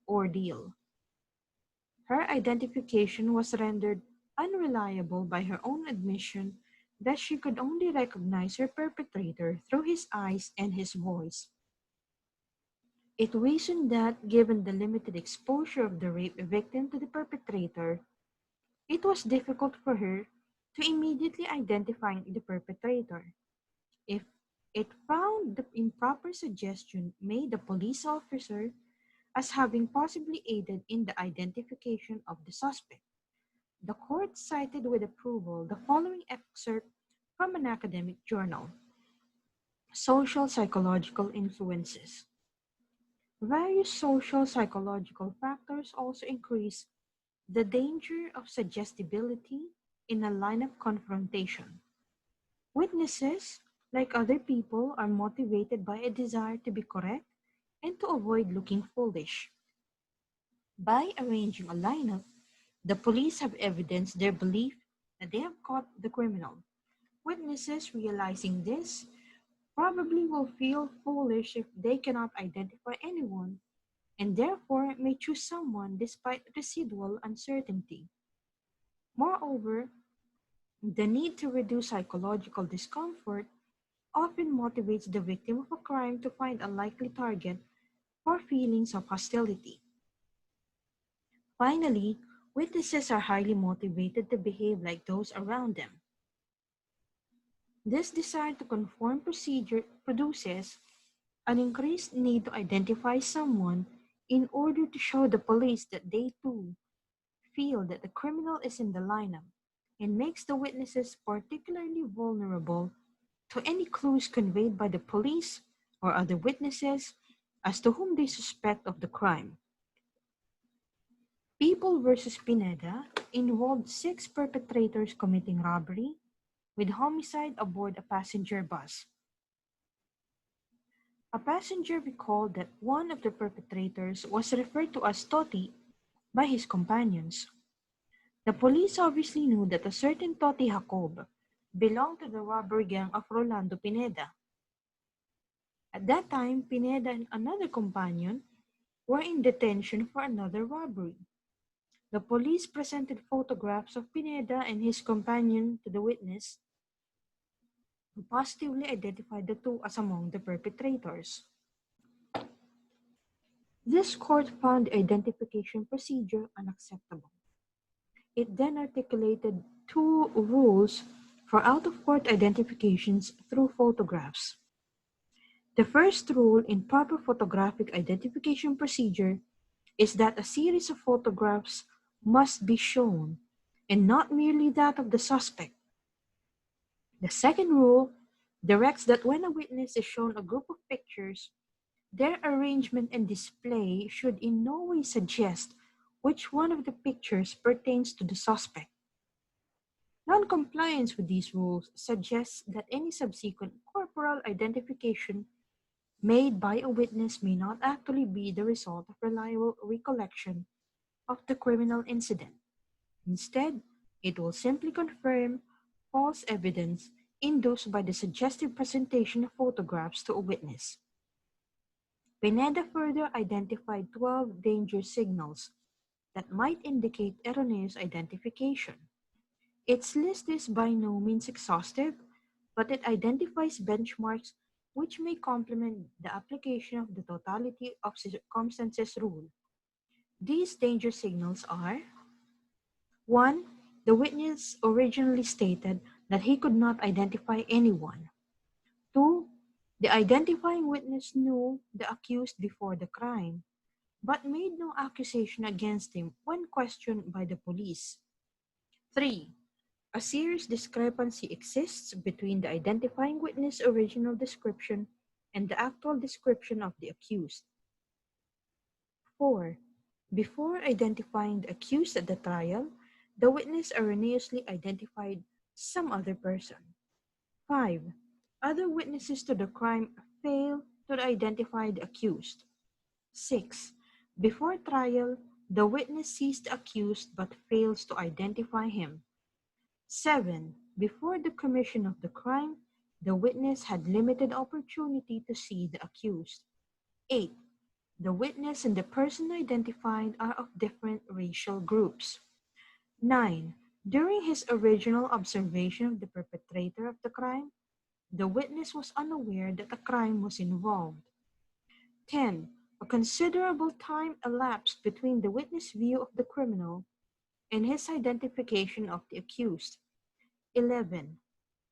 Speaker 1: ordeal. Her identification was rendered unreliable by her own admission that she could only recognize her perpetrator through his eyes and his voice. It reasoned that, given the limited exposure of the rape victim to the perpetrator, it was difficult for her to immediately identify the perpetrator. If it found the improper suggestion made the police officer as having possibly aided in the identification of the suspect. The court cited with approval the following excerpt from an academic journal: Social Psychological Influences. Various social psychological factors also increase the danger of suggestibility in a line of confrontation. Witnesses, like other people, are motivated by a desire to be correct and to avoid looking foolish. By arranging a lineup, the police have evidenced their belief that they have caught the criminal. Witnesses, realizing this, probably will feel foolish if they cannot identify anyone, and therefore may choose someone despite residual uncertainty. Moreover, the need to reduce psychological discomfort often motivates the victim of a crime to find a likely target for feelings of hostility. Finally, witnesses are highly motivated to behave like those around them. This desire to conform procedure produces an increased need to identify someone in order to show the police that they too feel that the criminal is in the lineup, and makes the witnesses particularly vulnerable to any clues conveyed by the police or other witnesses as to whom they suspect of the crime. People versus Pineda involved six perpetrators committing robbery with homicide aboard a passenger bus. A passenger recalled that one of the perpetrators was referred to as Toti by his companions. The police obviously knew that a certain Toti Jacob belonged to the robbery gang of Rolando Pineda. At that time, Pineda and another companion were in detention for another robbery. The police presented photographs of Pineda and his companion to the witness, who positively identified the two as among the perpetrators. This court found the identification procedure unacceptable. It then articulated two rules for out-of-court identifications through photographs. The first rule in proper photographic identification procedure is that a series of photographs must be shown, and not merely that of the suspect. The second rule directs that when a witness is shown a group of pictures, their arrangement and display should in no way suggest which one of the pictures pertains to the suspect. Non-compliance with these rules suggests that any subsequent corporal identification made by a witness may not actually be the result of reliable recollection of the criminal incident. Instead, it will simply confirm false evidence induced by the suggestive presentation of photographs to a witness. Pineda further identified 12 danger signals that might indicate erroneous identification. Its list is by no means exhaustive, but it identifies benchmarks which may complement the application of the totality of circumstances rule. These danger signals are: 1. The witness originally stated that he could not identify anyone. 2. The identifying witness knew the accused before the crime, but made no accusation against him when questioned by the police. 3. A serious discrepancy exists between the identifying witness' original description and the actual description of the accused. 4. Before identifying the accused at the trial, the witness erroneously identified some other person. 5. Other witnesses to the crime fail to identify the accused. 6. Before trial, the witness sees the accused but fails to identify him. 7. Before the commission of the crime, the witness had limited opportunity to see the accused. 8. The witness and the person identified are of different racial groups. 9. During his original observation of the perpetrator of the crime, the witness was unaware that a crime was involved. 10. A considerable time elapsed between the witness' view of the criminal and his identification of the accused. 11.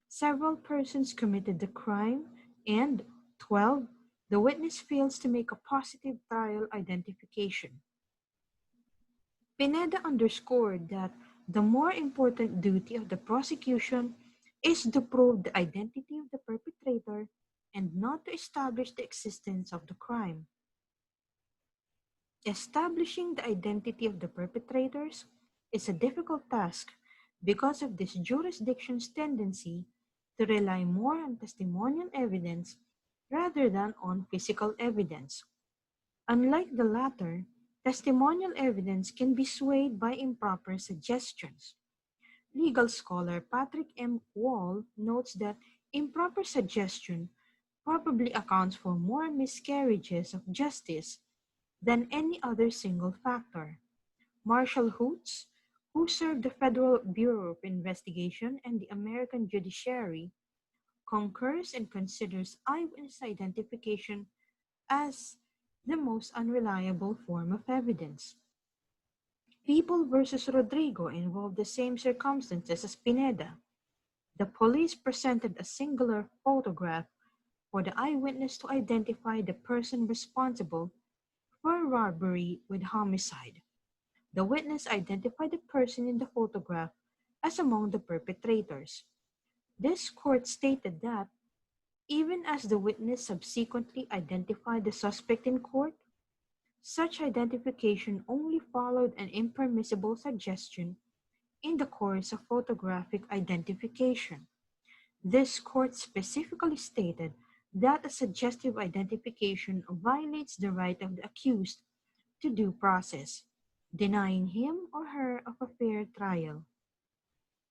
Speaker 1: Several persons committed the crime. And 12. The witness fails to make a positive trial identification. Pineda underscored that the more important duty of the prosecution is to prove the identity of the perpetrator and not to establish the existence of the crime. Establishing the identity of the perpetrators is a difficult task because of this jurisdiction's tendency to rely more on testimonial evidence rather than on physical evidence. Unlike the latter, testimonial evidence can be swayed by improper suggestions. Legal scholar Patrick M. Wall notes that improper suggestion probably accounts for more miscarriages of justice than any other single factor. Marshall Hoots, who served the Federal Bureau of Investigation and the American judiciary, concurs and considers eyewitness identification as the most unreliable form of evidence. People versus Rodrigo involved the same circumstances as Pineda. The police presented a singular photograph for the eyewitness to identify the person responsible for a robbery with homicide. The witness identified the person in the photograph as among the perpetrators. This court stated that, even as the witness subsequently identified the suspect in court, such identification only followed an impermissible suggestion in the course of photographic identification. This court specifically stated that a suggestive identification violates the right of the accused to due process, denying him or her of a fair trial.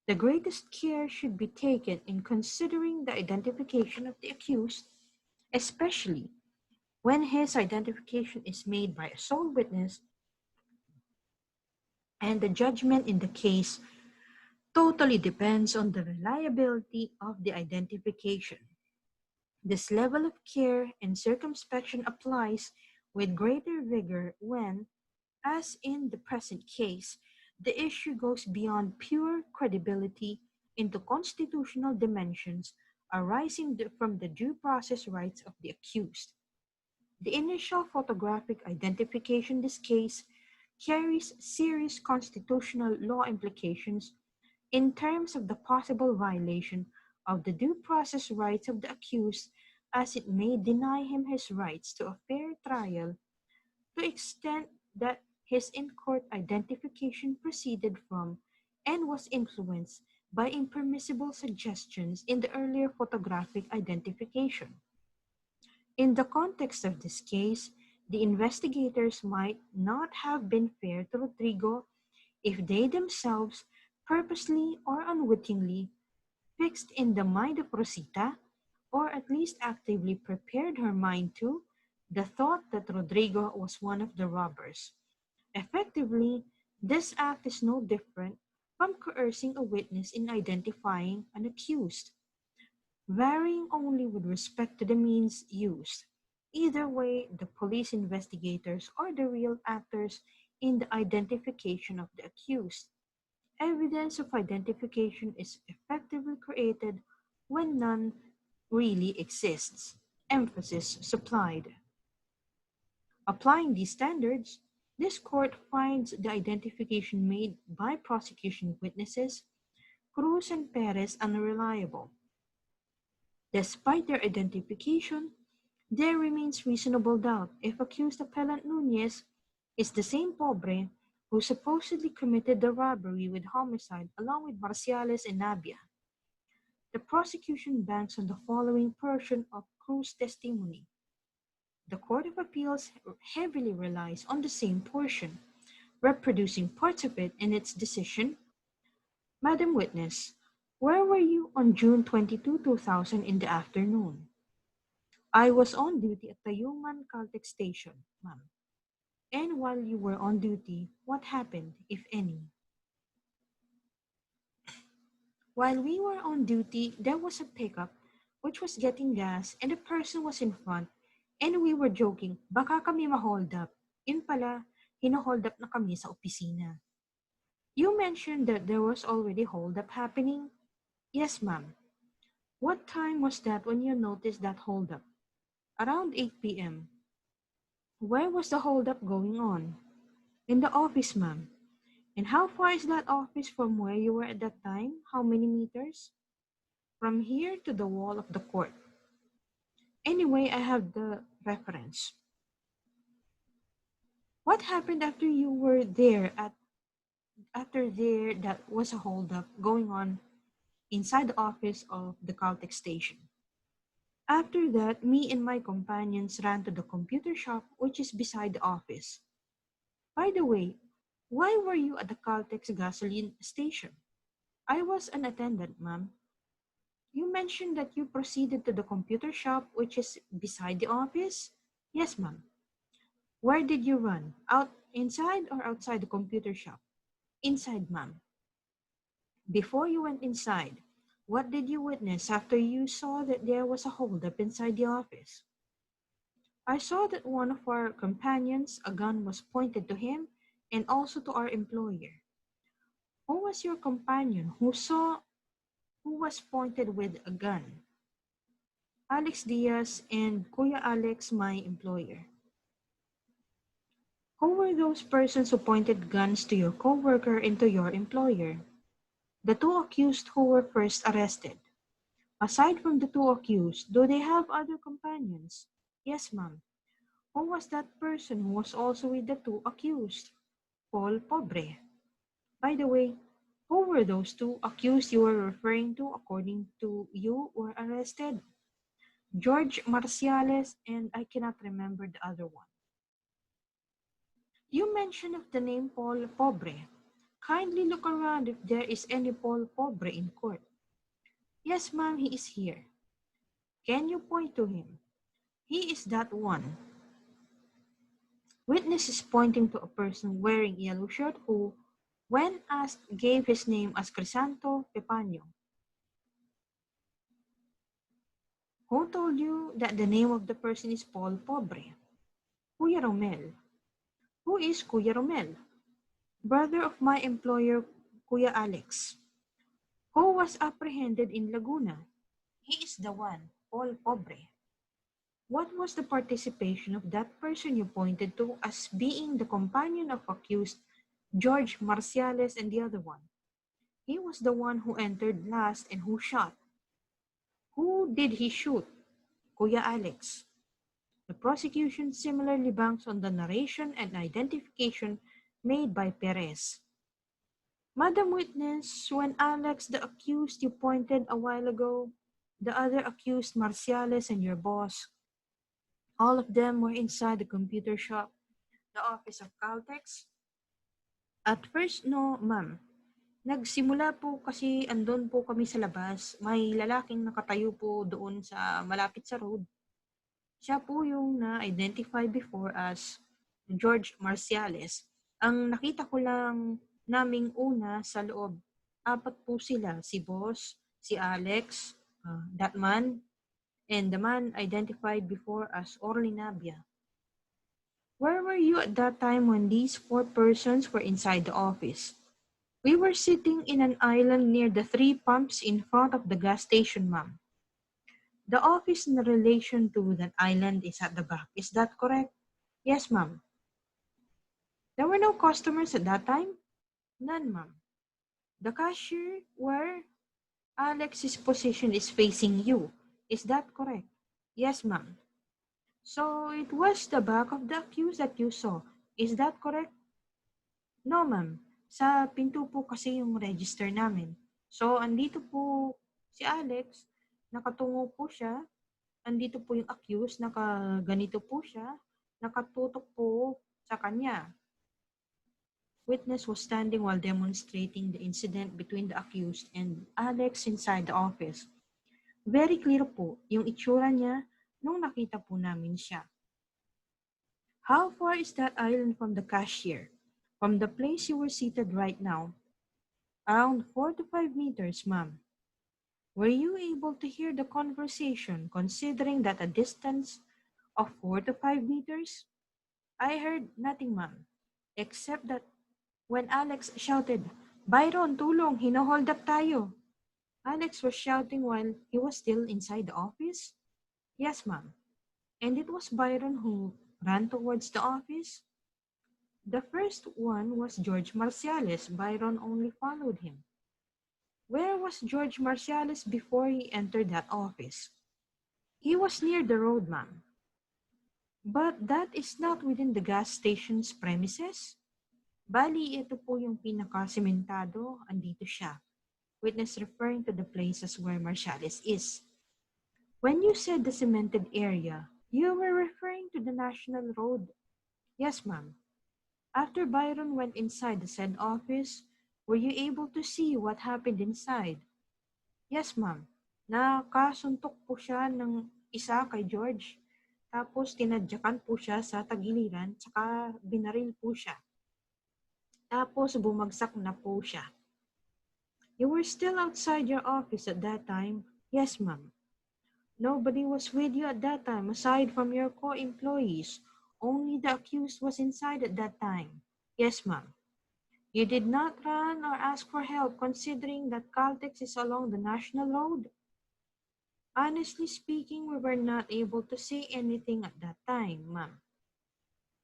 Speaker 1: The greatest care should be taken in considering the identification of the accused, especially when his identification is made by a sole witness and the judgment in the case totally depends on the reliability of the identification. This level of care and circumspection applies with greater vigor when, as in the present case, the issue goes beyond pure credibility into constitutional dimensions arising from the due process rights of the accused. The initial photographic identification in this case carries serious constitutional law implications in terms of the possible violation of the due process rights of the accused, as it may deny him his rights to a fair trial to the extent that his in-court identification proceeded from and was influenced by impermissible suggestions in the earlier photographic identification. In the context of this case, the investigators might not have been fair to Rodrigo if they themselves, purposely or unwittingly, fixed in the mind of Rosita, or at least actively prepared her mind to, the thought that Rodrigo was one of the robbers. Effectively, this act is no different from coercing a witness in identifying an accused, varying only with respect to the means used. Either way, the police investigators are the real actors in the identification of the accused. Evidence of identification is effectively created when none really exists. Emphasis supplied. Applying these standards, this court finds the identification made by prosecution witnesses, Cruz and Perez, unreliable. Despite their identification, there remains reasonable doubt if accused appellant Nunez is the same pobre who supposedly committed the robbery with homicide along with Marciales and Nabia. The prosecution banks on the following portion of Cruz's testimony. The Court of Appeals heavily relies on the same portion, reproducing parts of it in its decision. Madam Witness, where were you on June 22, 2000 in the afternoon? I was on duty at Tayuman Caltex Station, ma'am. And while you were on duty, what happened, if any? While we were on duty, there was a pickup which was getting gas and the person was in front and we were joking, baka kami ma-hold up. Yun pala, hina-hold up na kami sa opisina. You mentioned that there was already hold up happening? Yes, ma'am. What time was that when you noticed that hold up? Around 8 p.m. Where was the holdup going on? In the office, ma'am. And how far is that office from where you were at that time? How many meters? From here to the wall of the court. Anyway, I have the reference. What happened after you were there after there that was a holdup going on inside the office of the Caltech station? After that, me and my companions ran to the computer shop which is beside the office. By the way, why were you at the Caltex gasoline station? I was an attendant, ma'am. You mentioned that you proceeded to the computer shop which is beside the office? Yes, ma'am. Where did you run? Inside or outside the computer shop? Inside, ma'am. Before you went inside, what did you witness after you saw that there was a holdup inside the office? I saw that one of our companions, a gun was pointed to him and also to our employer. Who was your companion who was pointed with a gun? Alex Diaz and Kuya Alex, my employer. Who were those persons who pointed guns to your coworker and to your employer? The two accused who were first arrested. Aside from the two accused, do they have other companions? Yes, ma'am. Who was that person who was also with the two accused? Paul Pobre. By the way, who were those two accused you were referring to according to you were arrested? George Marciales and I cannot remember the other one. You mentioned of the name Paul Pobre. Kindly look around if there is any Paul Pobre in court. Yes, ma'am, he is here. Can you point to him? He is that one. Witness is pointing to a person wearing a yellow shirt who, when asked, gave his name as Crisanto Pepaño. Who told you that the name of the person is Paul Pobre? Kuya Romel. Who is Kuya Romel? Brother of my employer, Kuya Alex. Who was apprehended in Laguna? He is the one, Paul Pobre. What was the participation of that person you pointed to as being the companion of accused George Marciales and the other one? He was the one who entered last and who shot. Who did he shoot? Kuya Alex. The prosecution similarly banks on the narration and identification made by Perez. Madam Witness, when Alex, the accused you pointed a while ago, the other accused, Marciales, and your boss, all of them were inside the computer shop, the office of Caltex? At first, no, ma'am. Nagsimula po kasi andun po kami sa labas. May lalaking nakatayo po doon sa malapit sa road. Siya po yung na-identify before as George Marciales. Ang nakita ko lang naming una sa loob, apat po sila. Si Boss, si Alex, that man, and the man identified before as Orly Navia. Where were you at that time when these four persons were inside the office? We were sitting in an island near the three pumps in front of the gas station, ma'am. The office in relation to that island is at the back. Is that correct? Yes, ma'am. There were no customers at that time? None, ma'am. The cashier where Alex's position is facing you. Is that correct? Yes, ma'am. So it was the back of the accused that you saw. Is that correct? No, ma'am. Sa pinto po kasi yung register namin. So, andito po si Alex, nakatungo po siya, andito po yung accused, nakaganito po siya, nakatutok po sa kanya. Witness was standing while demonstrating the incident between the accused and Alex inside the office. Very clear po yung itsura niya nung nakita po namin siya. How far is that island from the cashier? From the place you were seated right now? Around 4 to 5 meters, ma'am. Were you able to hear the conversation considering that a distance of 4 to 5 meters? I heard nothing, ma'am, except that when Alex shouted, "Byron, tulong, hinohold up tayo." Alex was shouting while he was still inside the office? Yes, ma'am. and it was Byron who ran towards the office. The first one was George Marciales. Byron only followed him. Where was George Marciales before he entered that office? He was near the road, ma'am. But that is not within the gas station's premises. Bali, ito po yung pinaka-sementado. Andito siya. Witness referring to the places where Marciales is. When you said the cemented area, you were referring to the National Road. Yes, ma'am. After Byron went inside the said office, were you able to see what happened inside? Yes, ma'am. Nakasuntok po siya ng isa kay George. Tapos tinadyakan po siya sa tagiliran, tsaka binaril po siya. Tapos bumagsak na po siya. You were still outside your office at that time? Yes, ma'am. Nobody was with you at that time aside from your co-employees. Only the accused was inside at that time. Yes, ma'am. You did not run or ask for help considering that Caltex is along the National Road? Honestly speaking, we were not able to say anything at that time, ma'am.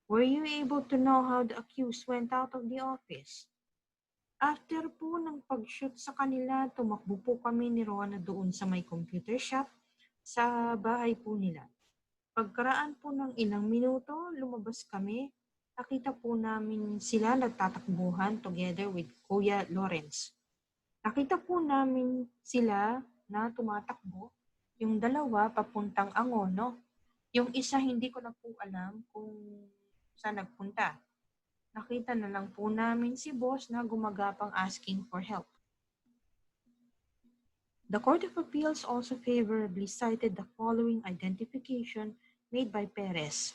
Speaker 1: Were you able to know how the accused went out of the office? After po ng pag-shoot sa kanila, tumakbo po kami ni Rona doon sa may computer shop sa bahay po nila. Pagkaraan po ng ilang minuto, lumabas kami. Nakita po namin sila nagtatakbuhan together with Kuya Lawrence. Nakita po namin sila na tumatakbo. Yung dalawa papuntang Angono. Yung isa hindi ko na po alam kung saan nagpunta. Nakita na lang po namin si boss na gumagapang asking for help. The Court of Appeals also favorably cited the following identification made by Perez.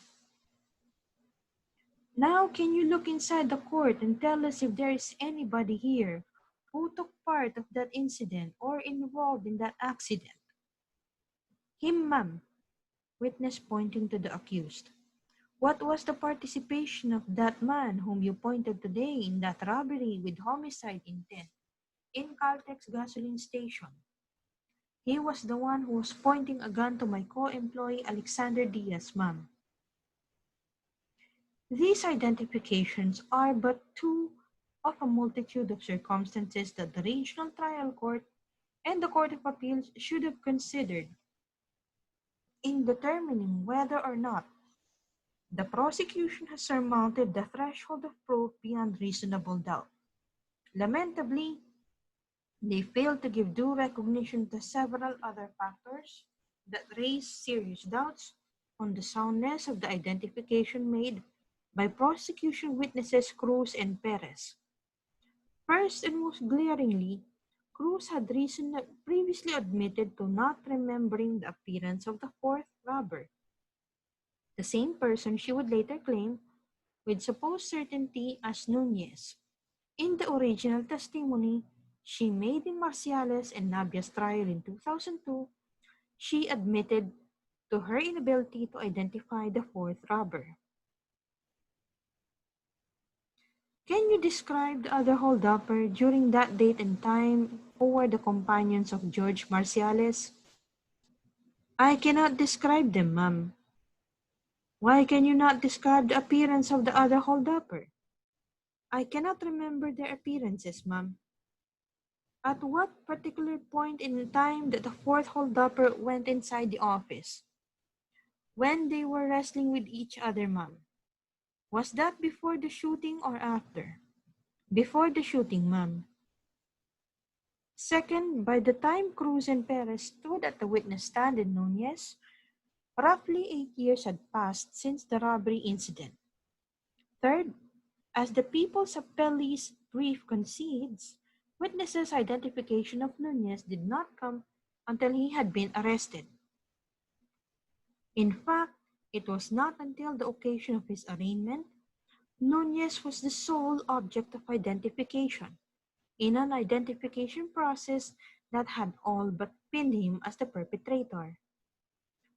Speaker 1: Now, can you look inside the court and tell us if there is anybody here who took part of that incident or involved in that accident? Him, ma'am. Witness pointing to the accused. What was the participation of that man whom you pointed today in that robbery with homicide intent in Caltex gasoline station? He was the one who was pointing a gun to my co-employee Alexander Diaz, ma'am. These identifications are but two of a multitude of circumstances that the Regional Trial Court and the Court of Appeals should have considered in determining whether or not the prosecution has surmounted the threshold of proof beyond reasonable doubt. Lamentably, they failed to give due recognition to several other factors that raise serious doubts on the soundness of the identification made by prosecution witnesses Cruz and Perez. First and most glaringly, Cruz had previously admitted to not remembering the appearance of the fourth robber, the same person she would later claim with supposed certainty as Nunez. In the original testimony she made in Marciales and Nabia's trial in 2002, she admitted to her inability to identify the fourth robber. Can you describe the other hold-upper during that date and time who were the companions of George Marciales? I cannot describe them, ma'am. Why can you not describe the appearance of the other hold-upper? I cannot remember their appearances, ma'am. At what particular point in time did the fourth hold-upper went inside the office? When they were wrestling with each other, ma'am. Was that before the shooting or after? Before the shooting, ma'am. Second, by the time Cruz and Perez stood at the witness stand in Nunez, roughly 8 years had passed since the robbery incident. Third, as the People's Appellee's brief concedes, witnesses' identification of Nunez did not come until he had been arrested. In fact, it was not until the occasion of his arraignment, Nunez was the sole object of identification in an identification process that had all but pinned him as the perpetrator.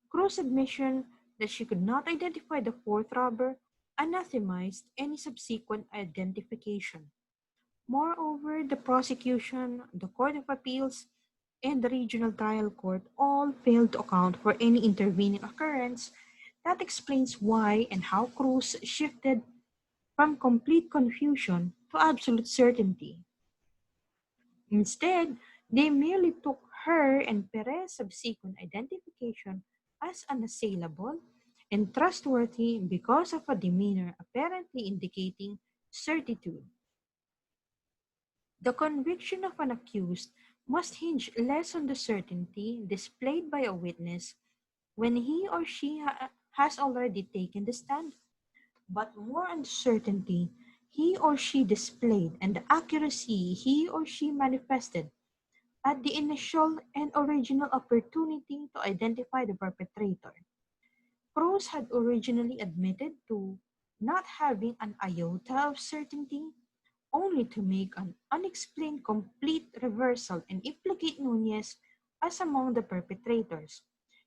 Speaker 1: Cruz's admission that she could not identify the fourth robber anathemized any subsequent identification. Moreover, the prosecution, the Court of Appeals, and the Regional Trial Court all failed to account for any intervening occurrence That explains why and how Cruz shifted from complete confusion to absolute certainty. Instead, they merely took her and Perez's subsequent identification as unassailable and trustworthy because of a demeanor apparently indicating certitude. The conviction of an accused must hinge less on the certainty displayed by a witness when he or she has already taken the stand, but more on the certainty he or she displayed and the accuracy he or she manifested at the initial and original opportunity to identify the perpetrator. Cruz had originally admitted to not having an iota of certainty, only to make an unexplained complete reversal and implicate Nunez as among the perpetrators.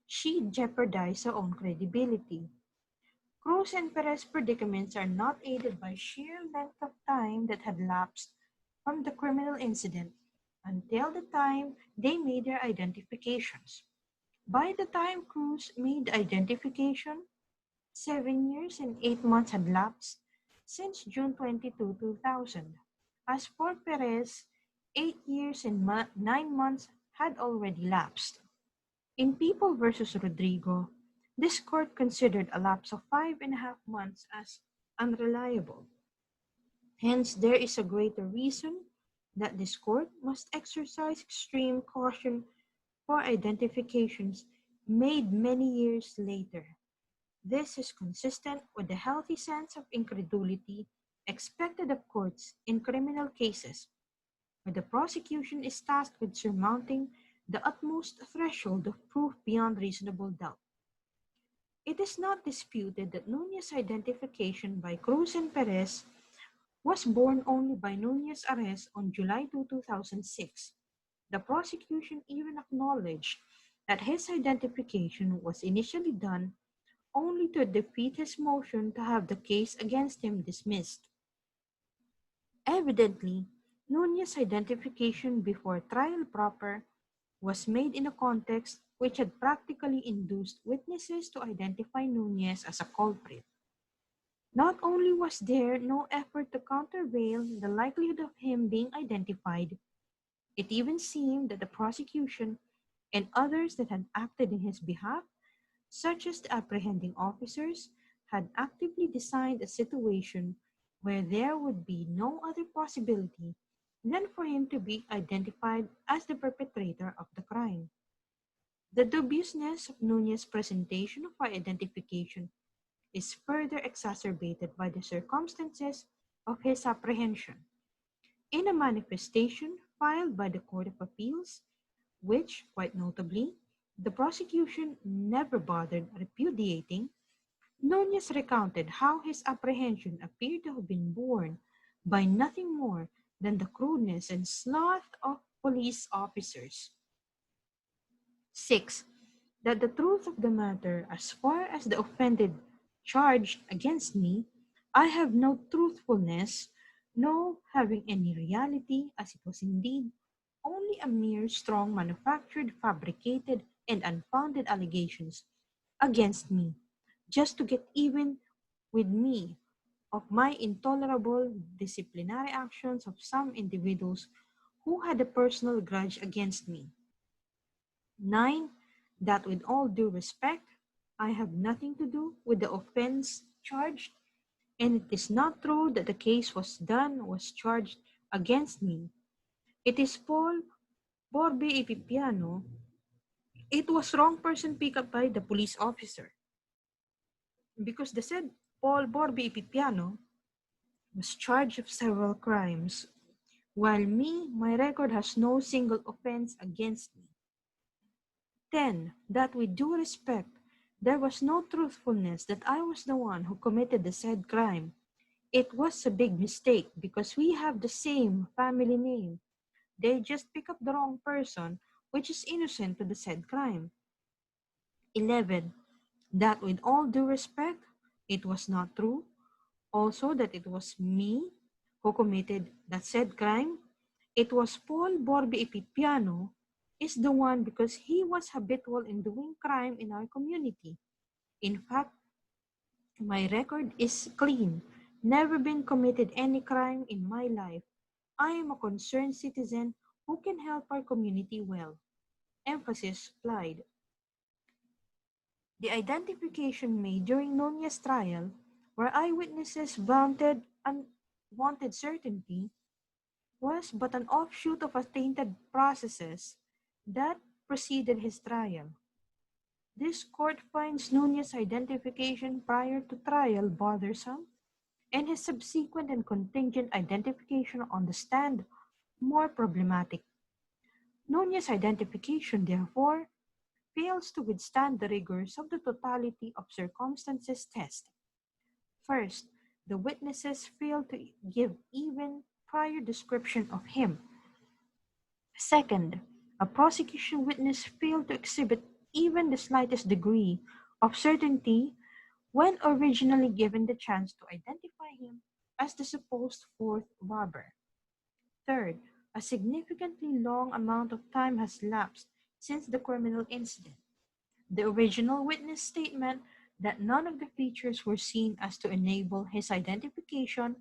Speaker 1: She jeopardized her own credibility. Cruz and Perez's predicaments are not aided by sheer length of time that had lapsed from the criminal incident until the time they made their identifications. By the time Cruz made the identification, 7 years and 8 months had lapsed since June 22, 2000. As for Perez, 8 years and 9 months had already lapsed. In People versus Rodrigo, this court considered a lapse of 5.5 months as unreliable. Hence, there is a greater reason that this court must exercise extreme caution for identifications made many years later. This is consistent with the healthy sense of incredulity expected of courts in criminal cases, where the prosecution is tasked with surmounting the utmost threshold of proof beyond reasonable doubt. It is not disputed that Nunez's identification by Cruz and Perez was born only by Nunez's arrest on July 2, 2006. The prosecution even acknowledged that his identification was initially done only to defeat his motion to have the case against him dismissed. Evidently, Nunez's identification before trial proper was made in a context which had practically induced witnesses to identify Nunez as a culprit. Not only was there no effort to countervail the likelihood of him being identified, it even seemed that the prosecution and others that had acted in his behalf, such as the apprehending officers, had actively designed a situation where there would be no other possibility than for him to be identified as the perpetrator of the crime. The dubiousness of Nunez's presentation of identification is further exacerbated by the circumstances of his apprehension. In a manifestation filed by the Court of Appeals, which, quite notably, the prosecution never bothered repudiating, Nunez recounted how his apprehension appeared to have been born by nothing more than the crudeness and sloth of police officers. 6. That the truth of the matter, as far as the offended charged against me, I have no truthfulness, no having any reality, as it was indeed only a mere strong manufactured, fabricated, and unfounded allegations against me, just to get even with me of my intolerable disciplinary actions of some individuals who had a personal grudge against me. 9. That with all due respect, I have nothing to do with the offense charged, and it is not true that the case was charged against me. It is Paul Borbe Ipipiano. It was wrong person picked up by the police officer, because the said Paul Borbe Ipipiano was charged of several crimes, while me, my record has no single offense against me. 10. That with due respect, there was no truthfulness that I was the one who committed the said crime. It was a big mistake because we have the same family name. They just pick up the wrong person, which is innocent to the said crime. 11. That with all due respect, it was not true. Also that it was me who committed that said crime. It was Paul Borbe Ipipiano is the one because he was habitual in doing crime in our community. In fact, My record is clean. Never been committed any crime in my life. I am a concerned citizen who can help our community well. Emphasis applied. The identification made during Nunez's trial, where eyewitnesses wanted certainty, was but an offshoot of a tainted processes that preceded his trial. This court finds Nunez's identification prior to trial bothersome, and his subsequent and contingent identification on the stand more problematic. Nunez's identification, therefore, fails to withstand the rigors of the totality of circumstances test. First, the witnesses fail to give even prior description of him. Second, a prosecution witness failed to exhibit even the slightest degree of certainty when originally given the chance to identify him as the supposed fourth robber. Third, a significantly long amount of time has lapsed since the criminal incident. The original witness statement that none of the features were seen as to enable his identification,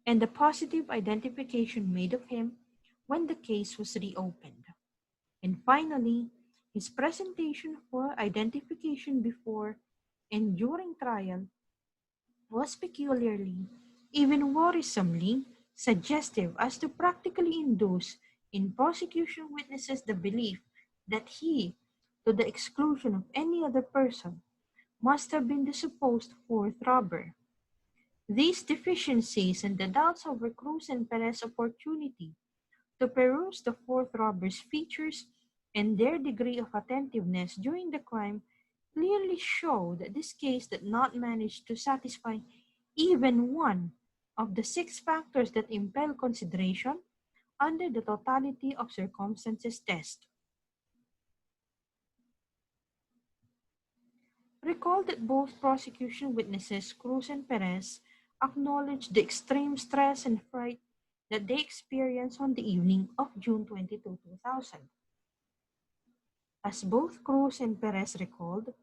Speaker 1: and the positive identification made of him when the case was reopened. And finally, his presentation for identification before and during trial was peculiarly, even worrisomely, suggestive as to practically induce in prosecution witnesses the belief that he, to the exclusion of any other person, must have been the supposed fourth robber. These deficiencies and the doubts over Cruz and Perez's opportunity to peruse the fourth robber's features and their degree of attentiveness during the crime clearly show that this case did not manage to satisfy even one of the six factors that impel consideration under the totality of circumstances test. Recall that both prosecution witnesses, Cruz and Perez, acknowledged the extreme stress and fright that they experienced on the evening of June 22, 2000. As both Cruz and Perez recalled,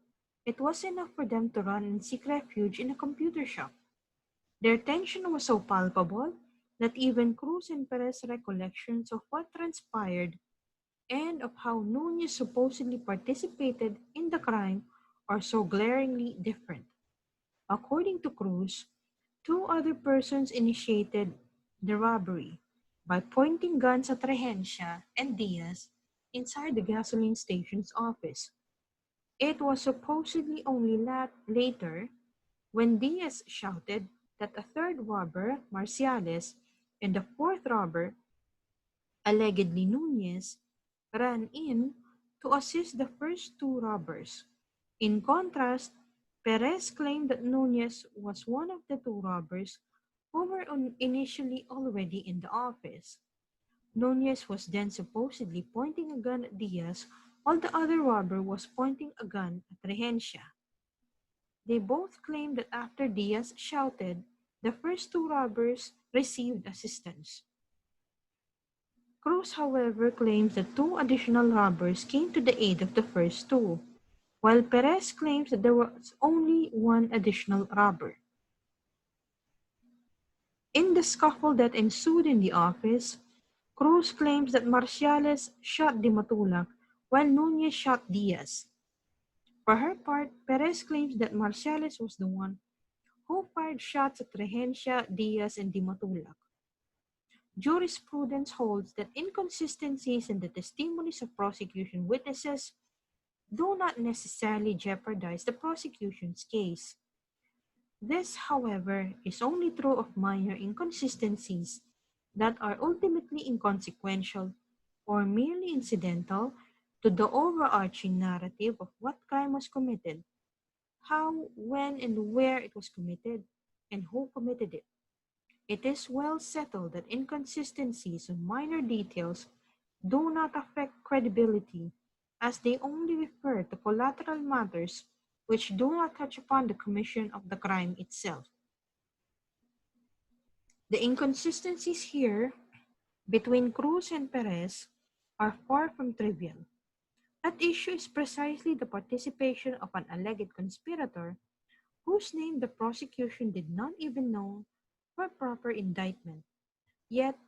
Speaker 1: it was enough for them to run and seek refuge in a computer shop. Their tension was so palpable that even Cruz and Perez's recollections of what transpired and of how Nunez supposedly participated in the crime are so glaringly different. According to Cruz, two other persons initiated the robbery by pointing guns at Regencia and Diaz inside the gasoline station's office. It was supposedly only later when Diaz shouted that a third robber, Marciales, and the fourth robber, allegedly Nunez, ran in to assist the first two robbers. In contrast, Perez claimed that Nunez was one of the two robbers who were initially already in the office. Nunez was then supposedly pointing a gun at Diaz while the other robber was pointing a gun at Regencia. They both claimed that after Diaz shouted, the first two robbers received assistance. Cruz, however, claims that two additional robbers came to the aid of the first two, while Perez claims that there was only one additional robber. In the scuffle that ensued in the office, Cruz claims that Marciales shot Di Matulak while Nunez shot Diaz. For her part, Perez claims that Marciales was the one who fired shots at Regencia, Diaz, and Di Matulak. Jurisprudence holds that inconsistencies in the testimonies of prosecution witnesses do not necessarily jeopardize the prosecution's case. This, however, is only true of minor inconsistencies that are ultimately inconsequential or merely incidental to the overarching narrative of what crime was committed, how, when, and where it was committed, and who committed it. It is well settled that inconsistencies on minor details do not affect credibility, as they only refer to collateral matters which do not touch upon the commission of the crime itself. The inconsistencies here between Cruz and Perez are far from trivial. At issue is precisely the participation of an alleged conspirator whose name the prosecution did not even know for proper indictment. Yet,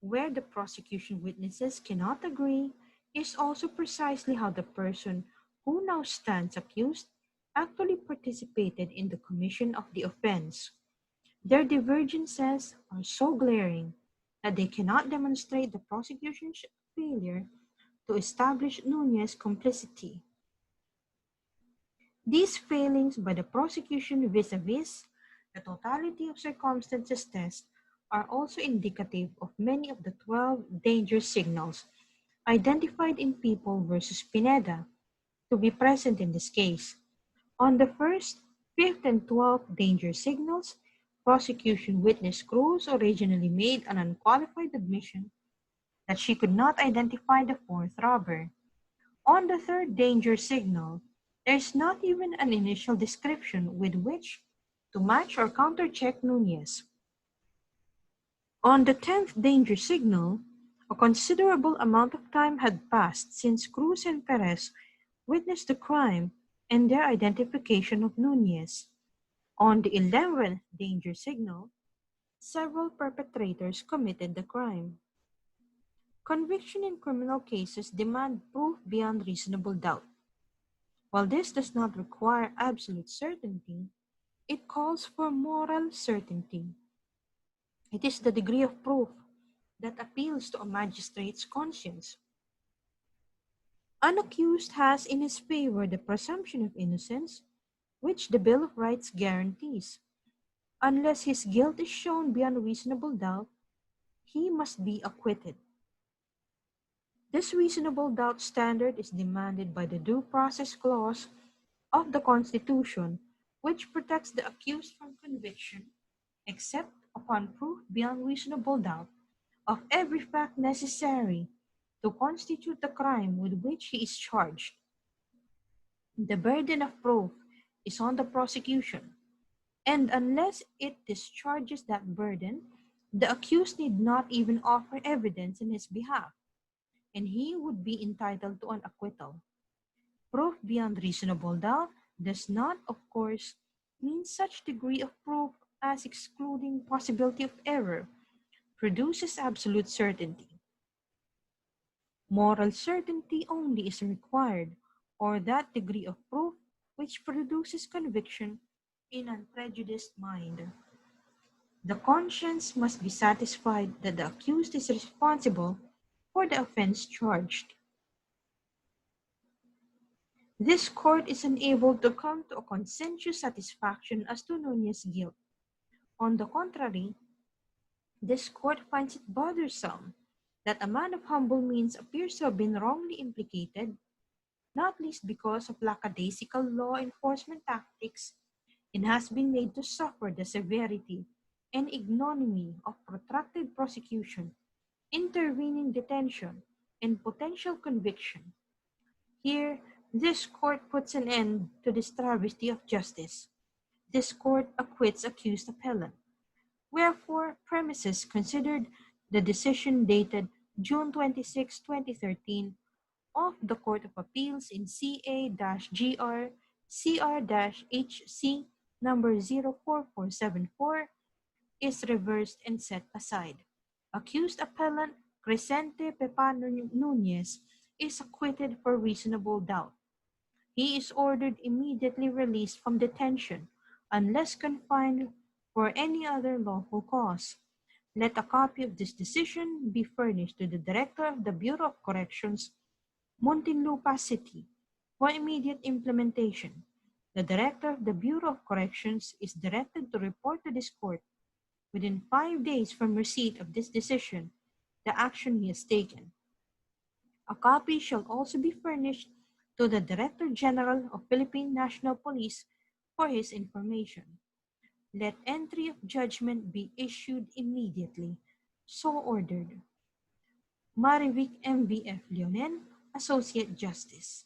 Speaker 1: where the prosecution witnesses cannot agree is also precisely how the person who now stands accused actually participated in the commission of the offense. Their divergences are so glaring that they cannot demonstrate the prosecution's failure to establish Nunez's complicity. These failings by the prosecution vis-a-vis the totality of circumstances test are also indicative of many of the 12 danger signals identified in People versus Pineda to be present in this case. On the first, fifth, and 12th danger signals, prosecution witness Cruz originally made an unqualified admission that she could not identify the fourth robber. On the third danger signal, there is not even an initial description with which to match or countercheck Nunez. On the 10th danger signal, a considerable amount of time had passed since Cruz and Perez witnessed the crime and their identification of Nunez. On the 11th danger signal, several perpetrators committed the crime. Conviction in criminal cases demand proof beyond reasonable doubt. While this does not require absolute certainty, it calls for moral certainty. It is the degree of proof that appeals to a magistrate's conscience. An accused has in his favor the presumption of innocence, which the Bill of Rights guarantees. Unless his guilt is shown beyond reasonable doubt, he must be acquitted. This reasonable doubt standard is demanded by the Due Process Clause of the Constitution, which protects the accused from conviction, except upon proof beyond reasonable doubt of every fact necessary to constitute the crime with which he is charged. The burden of proof is on the prosecution, and unless it discharges that burden, the accused need not even offer evidence in his behalf, and he would be entitled to an acquittal. Proof beyond reasonable doubt does not, of course, mean such degree of proof as excluding possibility of error produces absolute certainty. Moral certainty only is required, or that degree of proof which produces conviction in an unprejudiced mind. The conscience must be satisfied that the accused is responsible for the offense charged. This court is unable to come to a conscientious satisfaction as to Nunez's guilt. On the contrary, this court finds it bothersome that a man of humble means appears to have been wrongly implicated, not least because of lackadaisical law enforcement tactics, and has been made to suffer the severity and ignominy of protracted prosecution, intervening detention, and potential conviction. Here, this court puts an end to this travesty of justice. This court acquits accused appellant. Wherefore, premises considered the decision dated June 26, 2013 of the Court of Appeals in CA-GR CR-HC number 04474 is reversed and set aside. Accused appellant Crescente Pepano Nunez is acquitted for reasonable doubt. He is ordered immediately released from detention unless confined for any other lawful cause. Let a copy of this decision be furnished to the Director of the Bureau of Corrections, Muntinlupa City, for immediate implementation. The Director of the Bureau of Corrections is directed to report to this court within 5 days from receipt of this decision the action he has taken. A copy shall also be furnished to the Director General of Philippine National Police for his information. Let entry of judgment be issued immediately. So ordered. Marivic MVF Leonen, Associate Justice.